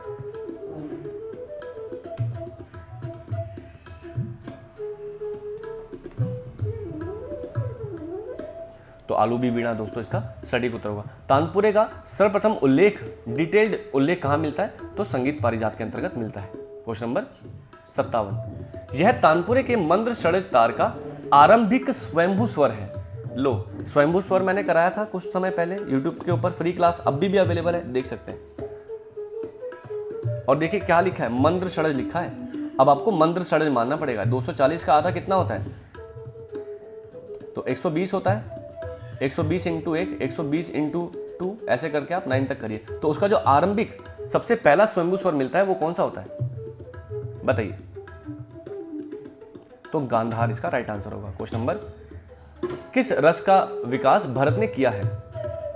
तो आलूबी वीणा दोस्तों इसका सटीक उत्तर होगा। तानपुरे का सर्वप्रथम उल्लेख, डिटेल्ड उल्लेख कहां मिलता है? तो संगीत पारिजात के अंतर्गत मिलता है। क्वेश्चन नंबर 57, यह तानपुरे के मंद्र षड्ज तार का आरंभिक स्वयंभू स्वर है। लो, स्वयंभू स्वर मैंने कराया था कुछ समय पहले YouTube के ऊपर, फ्री क्लास अब भी अवेलेबल है, देख सकते हैं। और देखिए क्या लिखा है, मंद्र षड्ज लिखा है। अब आपको मंद्र षड्ज मानना पड़ेगा। 240 का आधा कितना होता है? तो 120 होता है। 120 इंटू 1, 120 इंटू 2, ऐसे करके आप 9 तक करिए। तो उसका जो आरंभिक सबसे पहला स्वयंभू स्वर मिलता है वो कौन सा होता है बताइए? तो गांधार इसका राइट आंसर होगा। क्वेश्चन नंबर, किस रस का विकास भरत ने किया है?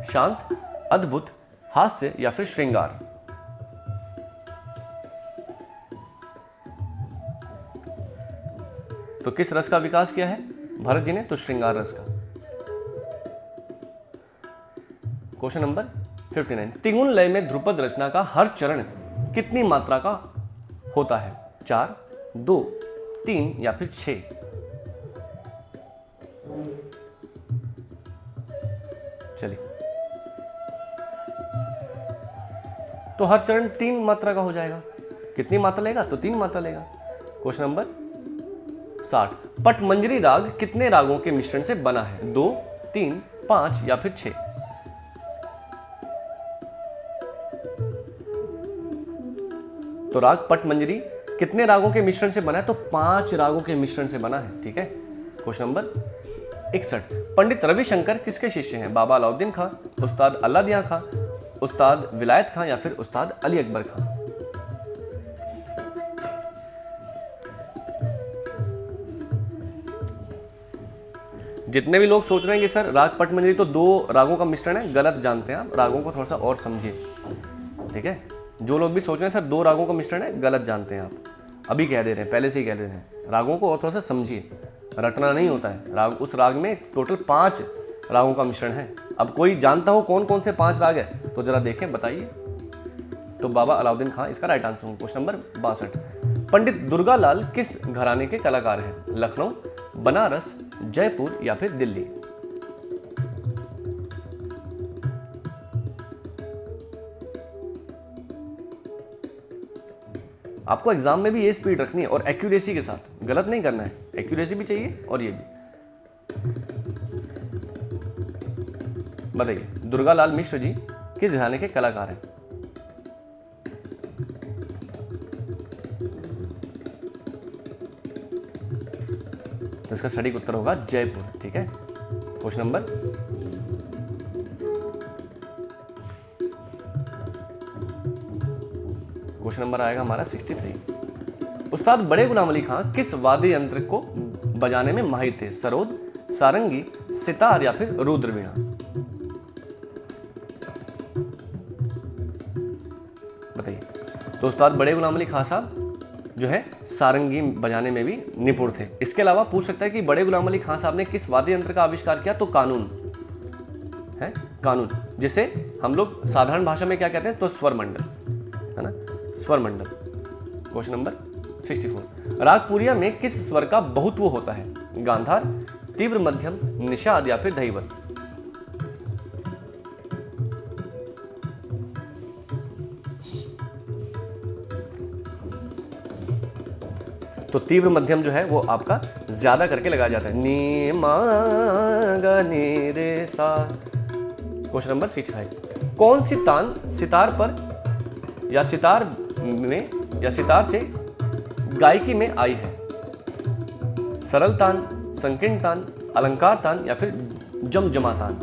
शांत, अद्भुत, हास्य या फिर श्रृंगार? तो किस रस का विकास किया है भरत जी ने? तो श्रृंगार रस का। क्वेश्चन नंबर 59, तिगुन लय में ध्रुपद रचना का हर चरण कितनी मात्रा का होता है? 4, 2, 3 या फिर 6? चलिए, तो हर चरण 3 मात्रा का हो जाएगा। कितनी मात्रा लेगा? तो 3 मात्रा लेगा। क्वेश्चन नंबर 60, पटमंजरी राग कितने रागों के मिश्रण से बना है? 2, 3, 5 या फिर 6? तो राग पटमंजरी कितने रागों के मिश्रण से बना है? तो 5 रागों के मिश्रण से बना है। ठीक है। क्वेश्चन नंबर 61, पंडित रविशंकर किसके शिष्य हैं? बाबा अलाउद्दीन खां, उस्ताद अल्लादिया खां, उस्ताद विलायत खां या फिर उस्ताद अली अकबर खां? जितने भी लोग सोच रहे हैं कि सर राग पटमंजरी तो 2 रागों का मिश्रण है, गलत जानते हैं आप। रागों को थोड़ा सा और समझिए। ठीक है, जो लोग भी सोच रहे हैं सर 2 रागों का मिश्रण है, गलत जानते हैं आप। अभी कह दे रहे हैं, पहले से ही कह दे रहे हैं। रागों को और थोड़ा सा समझिए, रटना नहीं होता है। राग, उस राग में टोटल 5 रागों का मिश्रण है। अब कोई जानता हो कौन कौन से 5 राग है तो जरा देखें, बताइए। तो बाबा अलाउद्दीन खां इसका राइट आंसर होगा। क्वेश्चन नंबर 62, पंडित दुर्गालाल किस घराने के कलाकार हैं? लखनऊ, बनारस, जयपुर या फिर दिल्ली? आपको एग्जाम में भी ये स्पीड रखनी है और एक्यूरेसी के साथ, गलत नहीं करना है। एक्यूरेसी भी चाहिए और ये भी। बताइए, दुर्गालाल मिश्र जी किस घराने के कलाकार हैं? तो इसका सटीक उत्तर होगा जयपुर। ठीक है। क्वेश्चन नंबर आएगा हमारा 63। उस्ताद बड़े गुलाम अली खां किस वाद्य यंत्र को बजाने में माहिर थे? सरोद, सारंगी, सितार या फिर रुद्र वीणा? बताइए। तो उस्ताद बड़े गुलाम अली खां साहब जो है सारंगी बजाने में भी निपुण थे। इसके अलावा पूछ सकता है कि बड़े गुलाम अली खां साहब ने किस वाद्य यंत्र का आविष्कार किया? तो कानून है, कानून, जिसे हम लोग साधारण भाषा में क्या कहते हैं? तो स्वर मंडल, है ना, स्वर मंडल। क्वेश्चन नंबर 64, राग पुरिया में किस स्वर का बहुत्व होता है? गांधार, तीव्र मध्यम, निषाद या फिर धैवत? तो तीव्र मध्यम जो है वो आपका ज्यादा करके लगाया जाता है। नी मा गा नी रे सा। क्वेश्चन नंबर 65, कौन सी तान सितार पर या सितार में या सितार से गायकी में आई है? सरल तान, संकीर्ण तान, अलंकार तान या फिर जमजमा तान?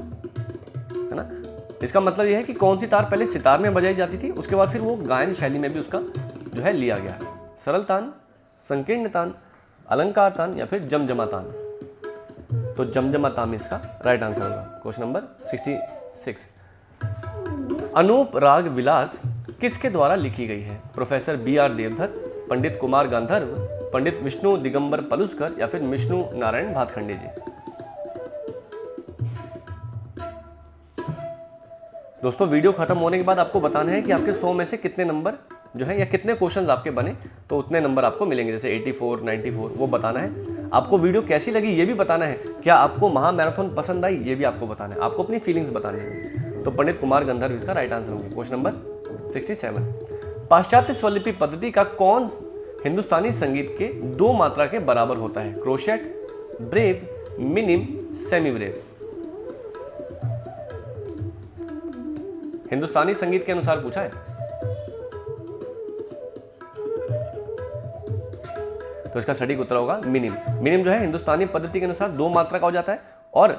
है ना। इसका मतलब यह है कि कौन सी तार पहले सितार में बजाई जाती थी, उसके बाद फिर वो गायन शैली में भी उसका जो है लिया गया। सरल तान, संकीर्ण तान, अलंकार तान या फिर जमजमा तान? तो जमजमा तान इसका राइट आंसर होगा। Question number 66। अनूप राग विलास किसके द्वारा लिखी गई है? Professor B.R. देवधर, पंडित कुमार गांधर्व, पंडित विष्णु दिगंबर पलुस्कर या फिर विष्णु नारायण भातखंडे जी? दोस्तों वीडियो खत्म होने के बाद आपको बताना है कि आपके 100 में से कितने नंबर जो है या कितने क्वेश्चंस आपके बने, तो उतने नंबर आपको मिलेंगे। जैसे 84, 94 वो बताना है। आपको वीडियो कैसी लगी ये भी बताना है। क्या आपको महामैराथन पसंद आई ये भी आपको बताना है। आपको अपनी फीलिंग्स बतानी है। तो पंडित कुमार गंधर्व इसका राइट आंसर होंगे। Question number 67। पाश्चात्य स्वरलिपि पद्धति का कौन हिंदुस्तानी संगीत के 2 मात्रा के बराबर होता है? Crotchet, breve, minim, semibreve? Hindustani संगीत के अनुसार पूछा है। तो इसका सटीक उत्तर होगा मिनिम। मिनिम जो है हिंदुस्तानी पद्धति के अनुसार 2 मात्रा का हो जाता है और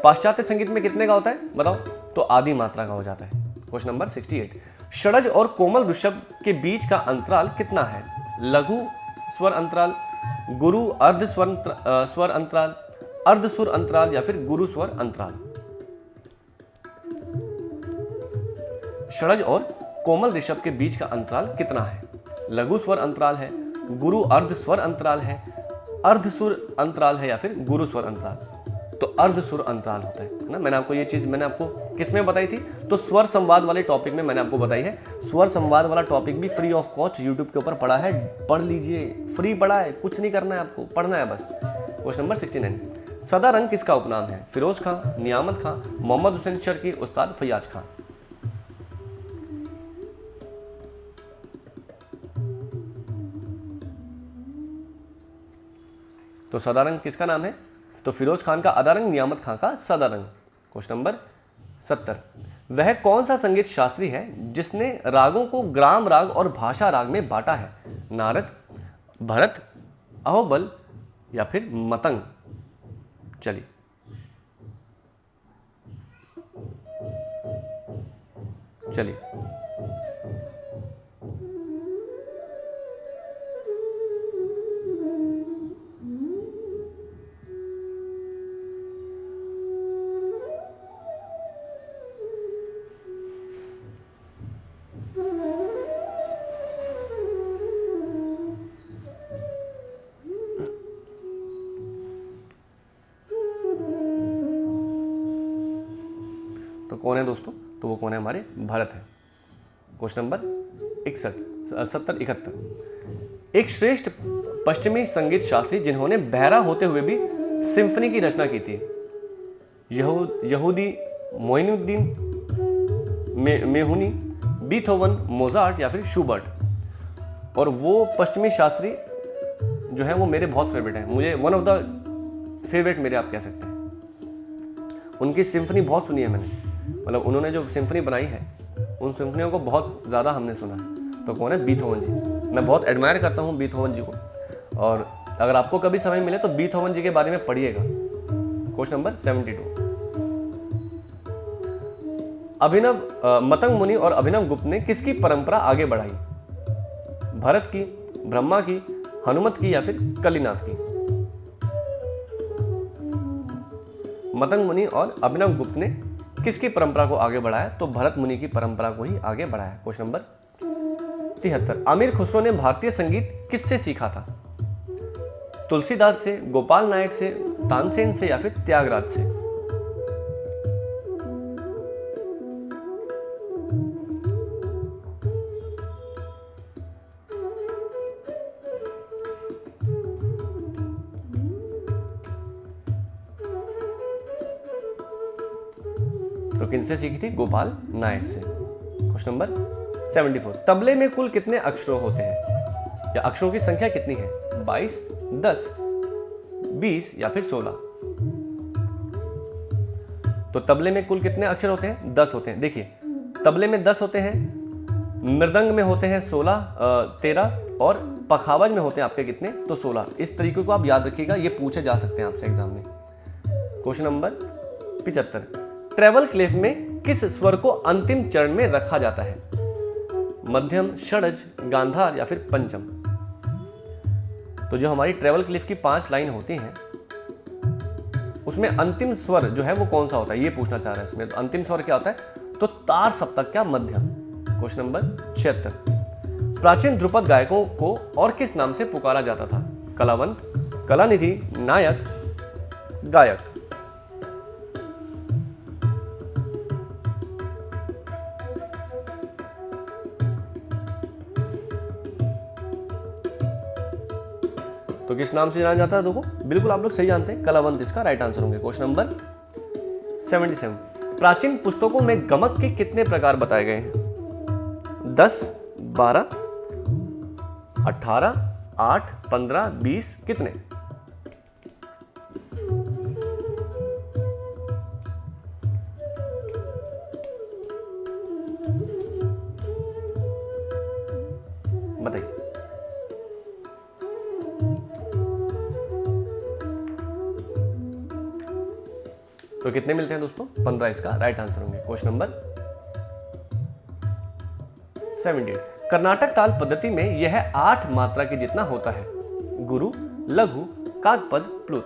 पाश्चात्य संगीत में कितने का होता है बताओ? तो आधी मात्रा का हो जाता है। Question number 68। षडज और कोमल ऋषभ के बीच का अंतराल कितना है? लघु स्वर अंतराल, गुरु अर्ध स्वर अंतराल, अर्ध सुर अंतराल या फिर गुरु स्वर अंतराल? षडज और कोमल ऋषभ के बीच का अंतराल कितना है? लघु स्वर अंतराल है, गुरु अर्ध स्वर अंतराल है, अर्ध सुर अंतराल है या फिर गुरु स्वर अंतराल? तो अर्ध सुर अंतराल होता है ना। मैंने आपको ये चीज मैंने आपको किसमें बताई थी? तो स्वर संवाद वाले टॉपिक में मैंने आपको बताई है। स्वर संवाद वाला टॉपिक भी फ्री ऑफ कॉस्ट यूट्यूब के ऊपर पढ़ा है, पढ़ लीजिए। फ्री पढ़ा है, कुछ नहीं करना है आपको, पढ़ना है बस। Question number 69। सदा रंग किसका उपनाम है? फिरोज खां, नियामत खां, मोहम्मद हुसैन शर्की, उस्ताद फैयाज खां? तो सदारंग किसका नाम है? तो फिरोज खान का अदारंग, नियामत खान का सदारंग। Question number 70। वह कौन सा संगीत शास्त्री है जिसने रागों को ग्राम राग और भाषा राग में बांटा है? नारद, भरत, अहोबल या फिर मतंग? चलिए तो कौन है दोस्तों? तो वो कौन है? हमारे भरत है। Question number 71। एक श्रेष्ठ पश्चिमी संगीत शास्त्री जिन्होंने बहरा होते हुए भी सिम्फनी की रचना की थी? यहूदी, मोइनुद्दीन, मेहुनी, बीथोवन, मोजार्ट या फिर शूबर्ट? और वो पश्चिमी शास्त्री जो है वो मेरे बहुत फेवरेट हैं। मुझे वन ऑफ द फेवरेट मेरे आप कह सकते हैं। उनकी सिम्फनी बहुत सुनी है मैंने, मतलब उन्होंने जो सिम्फनी बनाई है उन सिम्फनियों को बहुत ज़्यादा हमने सुना है। तो कौन है? बीथोवन जी। मैं बहुत एडमायर करता हूँ बीथोवन जी को, और अगर आपको कभी समय मिले तो बीथोवन जी के बारे में पढ़िएगा। Question number 72। मतंग मुनि और अभिनव गुप्त ने किसकी परंपरा आगे बढ़ाई? भरत की, ब्रह्मा की, हनुमत की या फिर कलिनाथ की? मतंग मुनि और अभिनव गुप्त ने किसकी परंपरा को आगे बढ़ाया? तो भरत मुनि की परंपरा को ही आगे बढ़ाया। Question number 73। आमिर खुसरो ने भारतीय संगीत किससे सीखा था? तुलसीदास से, गोपाल नायक से, तानसेन से या फिर त्यागराज से? तो किनसे सीखी थी? गोपाल नायक से। Question number 74। तबले में कुल कितने अक्षरों होते हैं या अक्षरों की संख्या कितनी है? 22, 10, 20 या फिर 16? तो तबले में कुल कितने अक्षर होते हैं? 10 होते हैं। देखिए तबले में 10 होते हैं, मृदंग में होते हैं 13 और पखावज में होते हैं आपके कितने? तो 16। इस तरीके को आप याद रखिएगा, ये पूछे जा सकते हैं आपसे एग्जाम में। Question number 75। ट्रेवल क्लेफ में किस स्वर को अंतिम चरण में रखा जाता है? मध्यम, षडज, गांधार या फिर पंचम? तो जो हमारी ट्रेवल क्लिफ की 5 लाइन होती हैं उसमें अंतिम स्वर जो है वो कौन सा होता है, ये पूछना चाह रहा है इसमें। तो अंतिम स्वर क्या होता है, तो तार सप्तक का मध्यम। Question number 76। प्राचीन ध्रुपद गायकों को और किस नाम से पुकारा जाता था? कलावंत, कलानिधि, नायक, गायक। तो किस नाम से जाना जाता है? देखो बिल्कुल आप लोग सही जानते हैं, कलावंत इसका राइट आंसर होंगे। Question number 77। प्राचीन पुस्तकों में गमक के कितने प्रकार बताए गए हैं? 10, 12, 18, 8, 15, 20, कितने? बताइए। तो कितने मिलते हैं दोस्तों? 15 इसका राइट आंसर होंगे। Question number 78। कर्नाटक ताल पद्धति में यह 8 मात्रा के जितना होता है। गुरु, लघु, काकपद, प्लुत।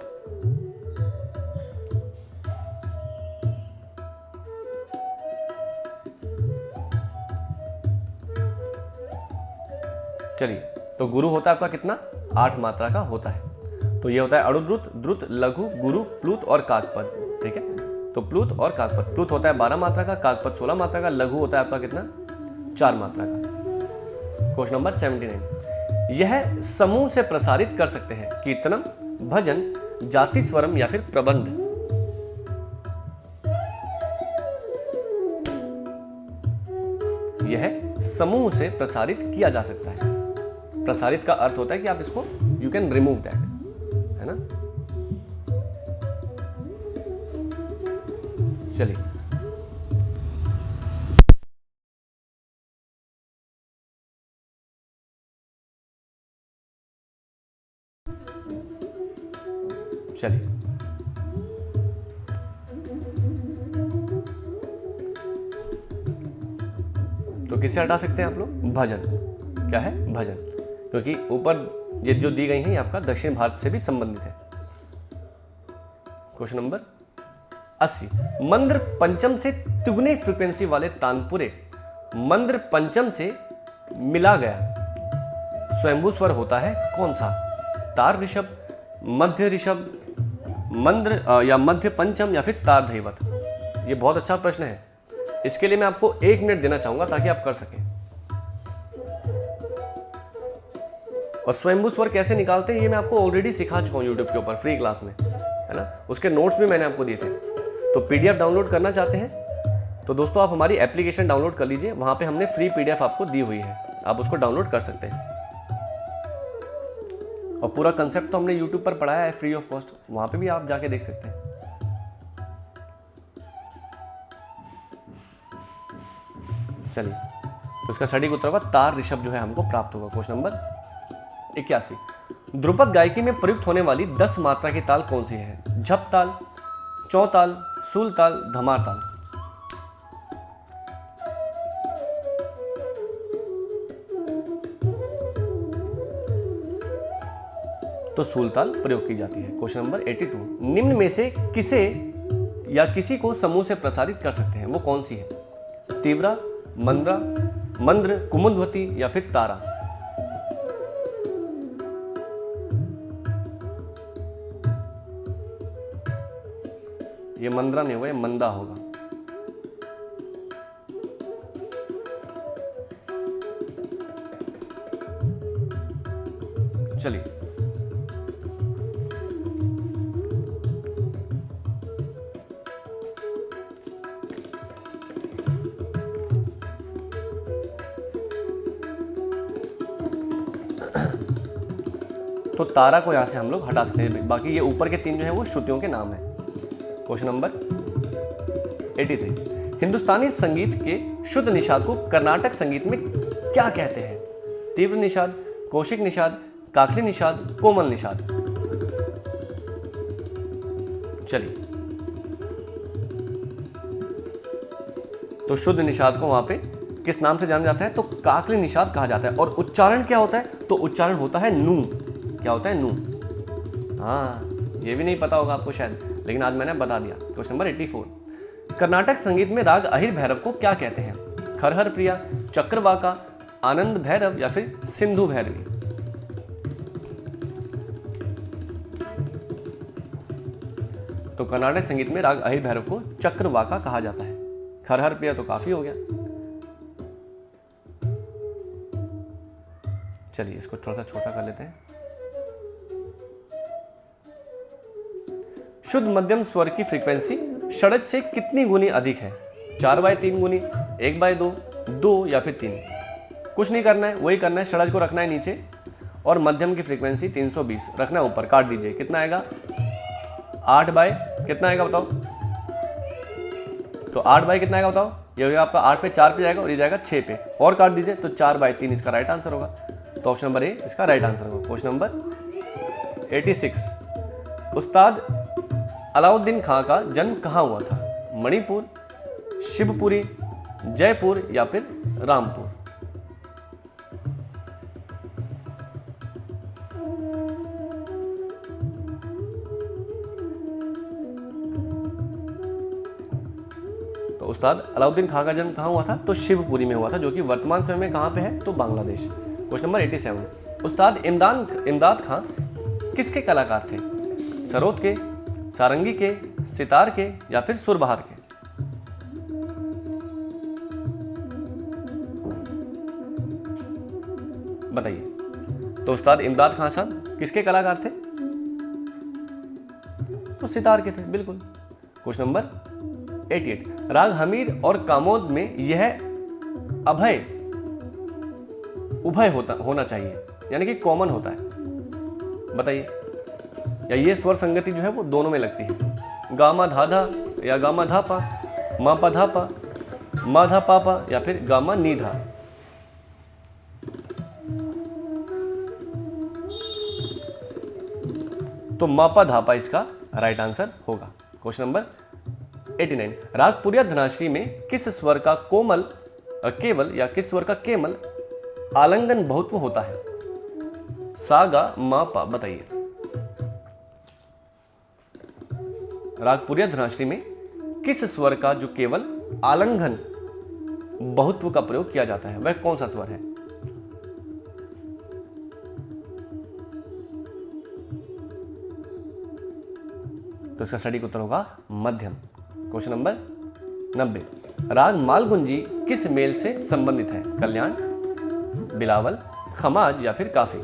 चलिए, तो गुरु होता है आपका कितना? 8 मात्रा का होता है। तो ये होता है अड़ुद्रुत, द्रुत, लघु, गुरु, प्लुत और काकपद। ठीक है, तो प्लुत और काकपद। प्लुत होता है 12 मात्रा का, काकपद 16 मात्रा का, लघु होता है आपका कितना? 4 मात्रा का। Question number 79। यह समूह से प्रसारित कर सकते हैं कीर्तनम, भजन, जाति स्वरम या फिर प्रबंध। यह समूह से प्रसारित किया जा सकता है। प्रसारित का अर्थ होता है कि आप इसको यू कैन रिमूव दैट, है ना। चलिए, चलिए तो किसे हटा सकते हैं आप लोग? भजन। क्या है? भजन, क्योंकि ऊपर ये जो दी गई है ये आपका दक्षिण भारत से भी संबंधित है। Question number 80। मंद्र पंचम से तिगुने फ्रीक्वेंसी वाले तानपुरे मंद्र पंचम से मिला गया स्वयंभू स्वर होता है कौन सा? तार ऋषभ, मध्य ऋषभ, मंद्र या मध्य पंचम या फिर तार धैवत। ये बहुत अच्छा प्रश्न है। इसके लिए मैं आपको 1 मिनट देना चाहूंगा ताकि आप कर सकें। और स्वयंभू स्वर कैसे निकालते हैं ये मैं आपको ऑलरेडी सिखा चुका हूं यूट्यूब के ऊपर फ्री क्लास में, है ना। उसके नोट्स भी मैंने आपको दिए थे। तो पीडीएफ डाउनलोड करना चाहते हैं तो दोस्तों आप हमारी एप्लीकेशन डाउनलोड कर लीजिए। वहां पे हमने फ्री पीडीएफ आपको दी हुई है, आप उसको डाउनलोड कर सकते हैं। और पूरा कंसेप्ट तो हमने यूट्यूब पर पढ़ाया है फ्री ऑफ कॉस्ट, वहां पे भी आप जाके देख सकते हैं। चलिए, तो इसका सटीक उत्तर होगा तार ऋषभ जो है हमको प्राप्त होगा। Question number 81। ध्रुपद गायकी में प्रयुक्त होने वाली 10 मात्रा की ताल कौन सी है? झप ताल, चौताल, सूल ताल, धमार ताल। तो सूल ताल प्रयोग की जाती है। Question number 82। निम्न में से किसे या किसी को समूह से प्रसारित कर सकते हैं, वो कौन सी है? तीव्रा, मंद्रा, मंद्र, कुमुदवती या फिर तारा। ये मंद्रा नहीं होगा, ये मंदा होगा। चलिए, तो तारा को यहां से हम लोग हटा सकते हैं। बाकी ये ऊपर के 3 जो है वो श्रुतियों के नाम है। Question number 83। हिंदुस्तानी संगीत के शुद्ध निषाद को कर्नाटक संगीत में क्या कहते हैं? तीव्र निषाद, कौशिक निषाद, काकली निषाद, कोमल निषाद। चलिए, तो शुद्ध निषाद को वहां पे किस नाम से जाना जाता है? तो काकली निषाद कहा जाता है। और उच्चारण क्या होता है? तो उच्चारण होता है नू। क्या होता है? नू। हाँ, ये भी नहीं पता होगा आपको शायद, लेकिन आज मैंने बता दिया। क्वेश्चन नंबर 84, कर्नाटक संगीत में राग अहिर भैरव को क्या कहते हैं? खरहर प्रिया, चक्रवाका, आनंद भैरव या फिर सिंधु भैरवी? तो कर्नाटक संगीत में राग अहिर भैरव को चक्रवाका कहा जाता है। खरहर प्रिया तो काफी हो गया। चलिए इसको थोड़ा सा छोटा कर लेते हैं। शुद्ध मध्यम स्वर की फ्रीक्वेंसी षड्ज से कितनी गुनी अधिक है? 4/3 गुनी, 1/2, 2 या फिर 3? कुछ नहीं करना है, वही करना है, षड्ज को रखना है नीचे और मध्यम की फ्रीक्वेंसी 320 रखना है ऊपर। काट दीजिए, कितना आएगा? 8 बाय कितना आएगा बताओ? तो 8 बाय कितना आएगा बताओ? ये हो गया आपका 8 पे 4 पे जाएगा और ये जाएगा 6 पे, और काट दीजिए तो 4/3 इसका राइट आंसर होगा। तो ऑप्शन नंबर ए इसका राइट आंसर होगा। क्वेश्चन नंबर 86, उस्ताद अलाउद्दीन खां का जन्म कहाँ हुआ था? मणिपुर, शिवपुरी, जयपुर या फिर रामपुर? तो उस्ताद अलाउद्दीन खां का जन्म कहाँ हुआ था? तो शिवपुरी में हुआ था, जो कि वर्तमान समय में कहाँ पे है? तो बांग्लादेश। क्वेश्चन नंबर 87, उस्ताद इमदाद खां किसके कलाकार थे? सरोद के, सारंगी के, सितार के या फिर सुरबहार के? बताइए। तो उस्ताद इमदाद खां साहब किसके कलाकार थे? तो सितार के थे, बिल्कुल। क्वेश्चन नंबर 88, राग हमीर और कामोद में यह अभय उभय होना चाहिए, यानी कि कॉमन होता है। बताइए, या ये स्वर संगति जो है वो दोनों में लगती है? गामा धाधा या गामा धापा, मापा धापा, माधा पापा या फिर गामा नीधा? तो मापा धापा इसका राइट आंसर होगा। क्वेश्चन नंबर 89, राग पुरिया धनाश्री में किस स्वर का केवल या किस स्वर का केवल आलंगन बहुत्व होता है? सागा मापा? बताइए। राग पुरिया धनाश्री में किस स्वर का जो केवल आलंघन बहुत्व का प्रयोग किया जाता है, वह कौन सा स्वर है? तो इसका सटीक उत्तर होगा मध्यम। क्वेश्चन नंबर 90, राग मालगुंजी किस मेल से संबंधित है? कल्याण, बिलावल, खमाज या फिर काफी?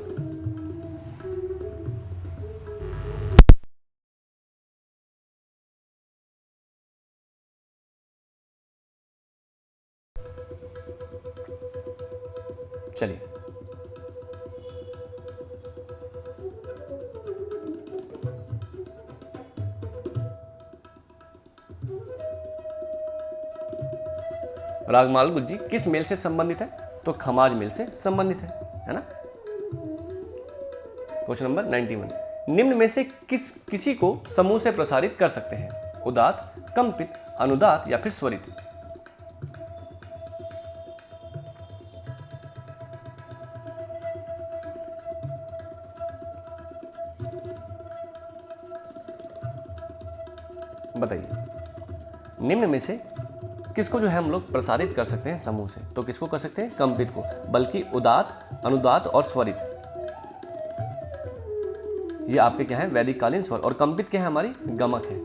चलिए, राग मालगुंजी किस मेल से संबंधित है? तो खमाज मेल से संबंधित है ना? क्वेश्चन नंबर 91, निम्न में से किसी को समूह से प्रसारित कर सकते हैं? उदात, कंपित, अनुदात या फिर स्वरित? बताइए। निम्न में से किसको जो है हम लोग प्रसारित कर सकते हैं समूह से? तो किसको कर सकते हैं? कंपित को, बल्कि उदात, अनुदात और स्वरित, ये आपके क्या है? वैदिक कालीन स्वर। और कंपित क्या है? हमारी गमक है।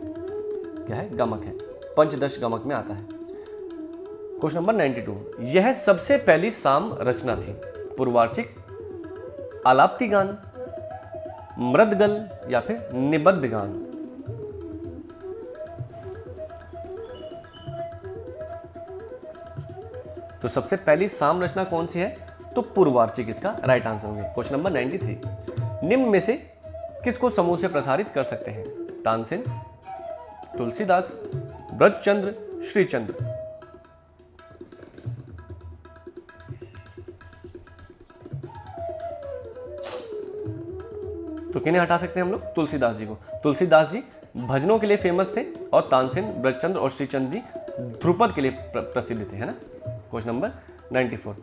क्या है? गमक है, पंचदश गमक में आता है। क्वेश्चन नंबर 92, यह सबसे पहली साम रचना थी? पूर्वार्चिक, आलाप्ति गान, मृदगल या फिर निबद्ध गान? तो सबसे पहली साम रचना कौन सी है? तो पूर्वार्चिक इसका राइट आंसर होंगे। क्वेश्चन नंबर 93, निम्न में से किसको समूह से प्रसारित कर सकते हैं? तानसेन, तुलसीदास, ब्रजचंद्र, श्रीचंद्र? तो किन्हें हटा सकते हैं हम लोग? तुलसीदास जी को। तुलसीदास जी भजनों के लिए फेमस थे और तानसेन, ब्रजचंद्र और श्रीचंद्र जी ध्रुपद के लिए प्रसिद्ध थे, है ना? क्वेश्चन नंबर 94,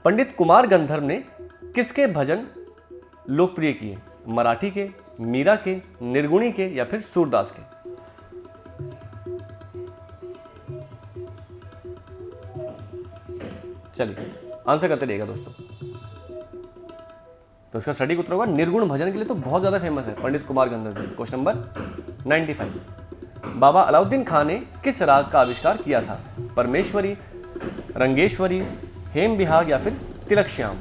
पंडित कुमार गंधर्व ने किसके भजन लोकप्रिय किए? मराठी के, मीरा के, निर्गुणी के या फिर सूरदास के? चलिए आंसर करते रहिएगा दोस्तों। तो इसका सटीक उत्तर होगा निर्गुण भजन के लिए तो बहुत ज्यादा फेमस है पंडित कुमार गंधर्व जी। क्वेश्चन नंबर 95, बाबा अलाउद्दीन खान ने किस राग का आविष्कार किया था? परमेश्वरी, रंगेश्वरी, हेम बिहाग या फिर तिलक श्याम?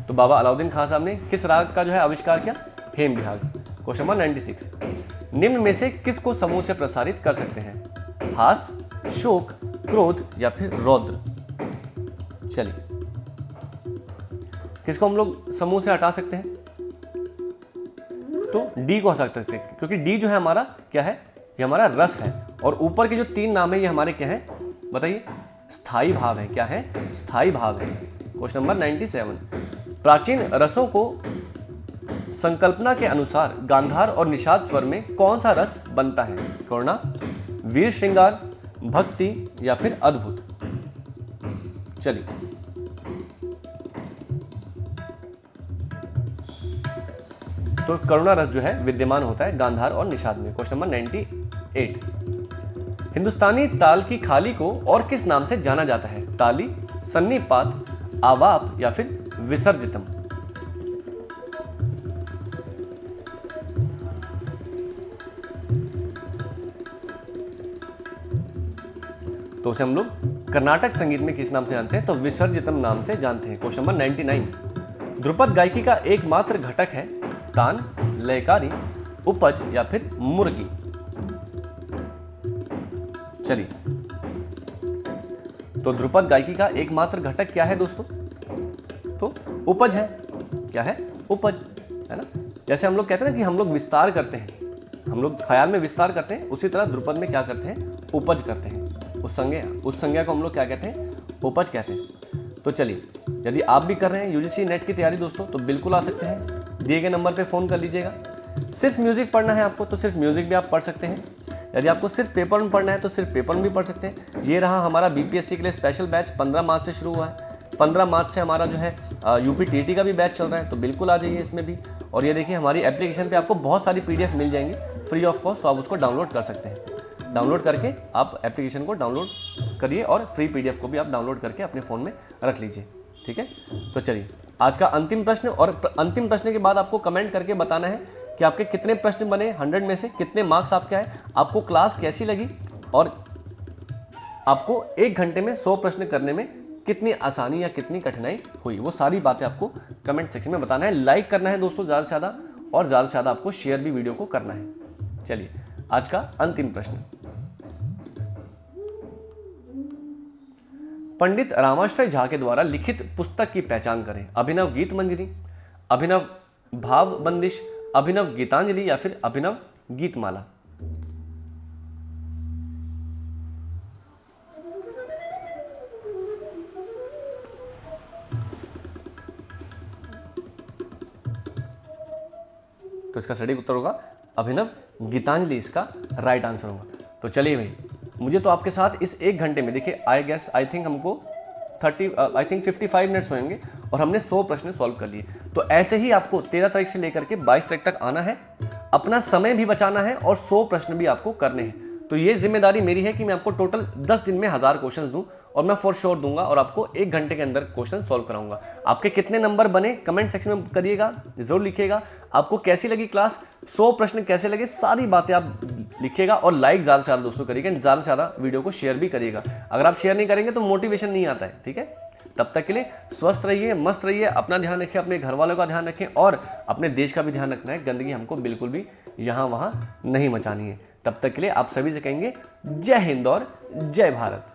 तो बाबा अलाउद्दीन खान साहब ने किस राग का जो है आविष्कार किया? हेम बिहाग। क्वेश्चन नंबर 96, निम्न में से किसको समूह से प्रसारित कर सकते हैं? हास, शोक, क्रोध या फिर रौद्र? चलिए किसको हम लोग समूह से हटा सकते हैं? तो डी को हटा सकते हैं, क्योंकि डी जो है हमारा क्या है? ये हमारा रस है, और ऊपर के जो 3 नाम है ये हमारे क्या है बताइए? स्थायी भाव है। क्या है? स्थायी भाव है। क्वेश्चन नंबर 97, प्राचीन रसों को संकल्पना के अनुसार गांधार और निषाद स्वर में कौन सा रस बनता है? करुणा, वीर श्रृंगार, भक्ति या फिर अद्भुत? चलिए तो करुणा रस जो है विद्यमान होता है गांधार और निषाद में। क्वेश्चन नंबर 98, हिंदुस्तानी ताल की खाली को और किस नाम से जाना जाता है? ताली, सन्निपात, आवाप या फिर विसर्जितम? तो उसे हम लोग कर्नाटक संगीत में किस नाम से जानते हैं? तो विसर्जितम नाम से जानते हैं। क्वेश्चन नंबर 99, ध्रुपद गायकी का एकमात्र घटक है? तान, लयकारी, उपज या फिर मुर्गी? चलिए तो ध्रुपद गायकी का एकमात्र घटक क्या है दोस्तों? तो उपज है। क्या है? उपज है ना। जैसे हम लोग कहते हैं ना कि हम लोग विस्तार करते हैं, हम लोग ख्याल में विस्तार करते हैं, उसी तरह ध्रुपद में क्या करते हैं? उपज करते हैं। उस संज्ञा को हम लोग क्या कहते हैं? उपज कहते हैं। तो चलिए यदि आप भी कर रहे हैं यूजीसी नेट की तैयारी दोस्तों तो बिल्कुल आ सकते हैं, दिए गए नंबर पे फ़ोन कर लीजिएगा। सिर्फ म्यूजिक पढ़ना है आपको तो सिर्फ म्यूजिक भी आप पढ़ सकते हैं। यदि आपको सिर्फ पेपर में पढ़ना है तो सिर्फ पेपर में भी पढ़ सकते हैं। ये रहा हमारा बीपीएससी के लिए स्पेशल बैच, 15 मार्च से शुरू हुआ है। 15 मार्च से हमारा जो है यूपी टीटी का भी बैच चल रहा है, तो बिल्कुल आ जाइए इसमें भी। और ये देखिए हमारी एप्लीकेशन पे आपको बहुत सारी पीडीएफ मिल जाएंगी फ्री ऑफ कॉस्ट, तो आप उसको डाउनलोड कर सकते हैं। डाउनलोड करके आप एप्लीकेशन को डाउनलोड करिए और फ्री पीडीएफ को भी आप डाउनलोड करके अपने फ़ोन में रख लीजिए। ठीक है, तो चलिए आज का अंतिम प्रश्न, और अंतिम प्रश्न के बाद आपको कमेंट करके बताना है कि आपके कितने प्रश्न बने 100 में से, कितने मार्क्स आपके आए, आपको क्लास कैसी लगी, और आपको 1 घंटे में 100 प्रश्न करने में कितनी आसानी या कितनी कठिनाई हुई। वो सारी बातें आपको कमेंट सेक्शन में बताना है। लाइक करना है दोस्तों ज़्यादा से ज़्यादा, और ज़्यादा से ज़्यादा आपको शेयर भी वीडियो को करना है। चलिए आज का अंतिम प्रश्न, पंडित रामाश्रय झा के द्वारा लिखित पुस्तक की पहचान करें। अभिनव गीत मंजरी, अभिनव भाव बंदिश, अभिनव गीतांजलि या फिर अभिनव गीतमाला? तो इसका सटीक उत्तर होगा अभिनव गीतांजलि, इसका राइट आंसर होगा। तो चलिए भाई, मुझे तो आपके साथ इस 1 घंटे में देखिए आई थिंक हमको 55 मिनट्स होंगे और हमने 100 प्रश्न सॉल्व कर लिए। तो ऐसे ही आपको 13 तारीख से लेकर के 22 तारीख तक आना है, अपना समय भी बचाना है और 100 प्रश्न भी आपको करने हैं। तो ये जिम्मेदारी मेरी है कि मैं आपको टोटल 10 दिन में 1000 क्वेश्चन दूं, और मैं फॉर श्योर दूंगा और आपको 1 घंटे के अंदर क्वेश्चन सॉल्व कराऊंगा। आपके कितने नंबर बने कमेंट सेक्शन में करिएगा, जरूर लिखिएगा। आपको कैसी लगी क्लास, 100 प्रश्न कैसे लगे, सारी बातें आप लिखिएगा। और लाइक ज़्यादा से ज़्यादा दोस्तों करिएगा, ज़्यादा से ज़्यादा वीडियो को शेयर भी करिएगा। अगर आप शेयर नहीं करेंगे तो मोटिवेशन नहीं आता है। ठीक है, तब तक के लिए स्वस्थ रहिए, मस्त रहिए, अपना ध्यान रखिए, अपने घर वालों का ध्यान रखें, और अपने देश का भी ध्यान रखना है। गंदगी हमको बिल्कुल भी यहाँ वहाँ नहीं मचानी है। तब तक के लिए आप सभी से कहेंगे जय हिंद और जय भारत।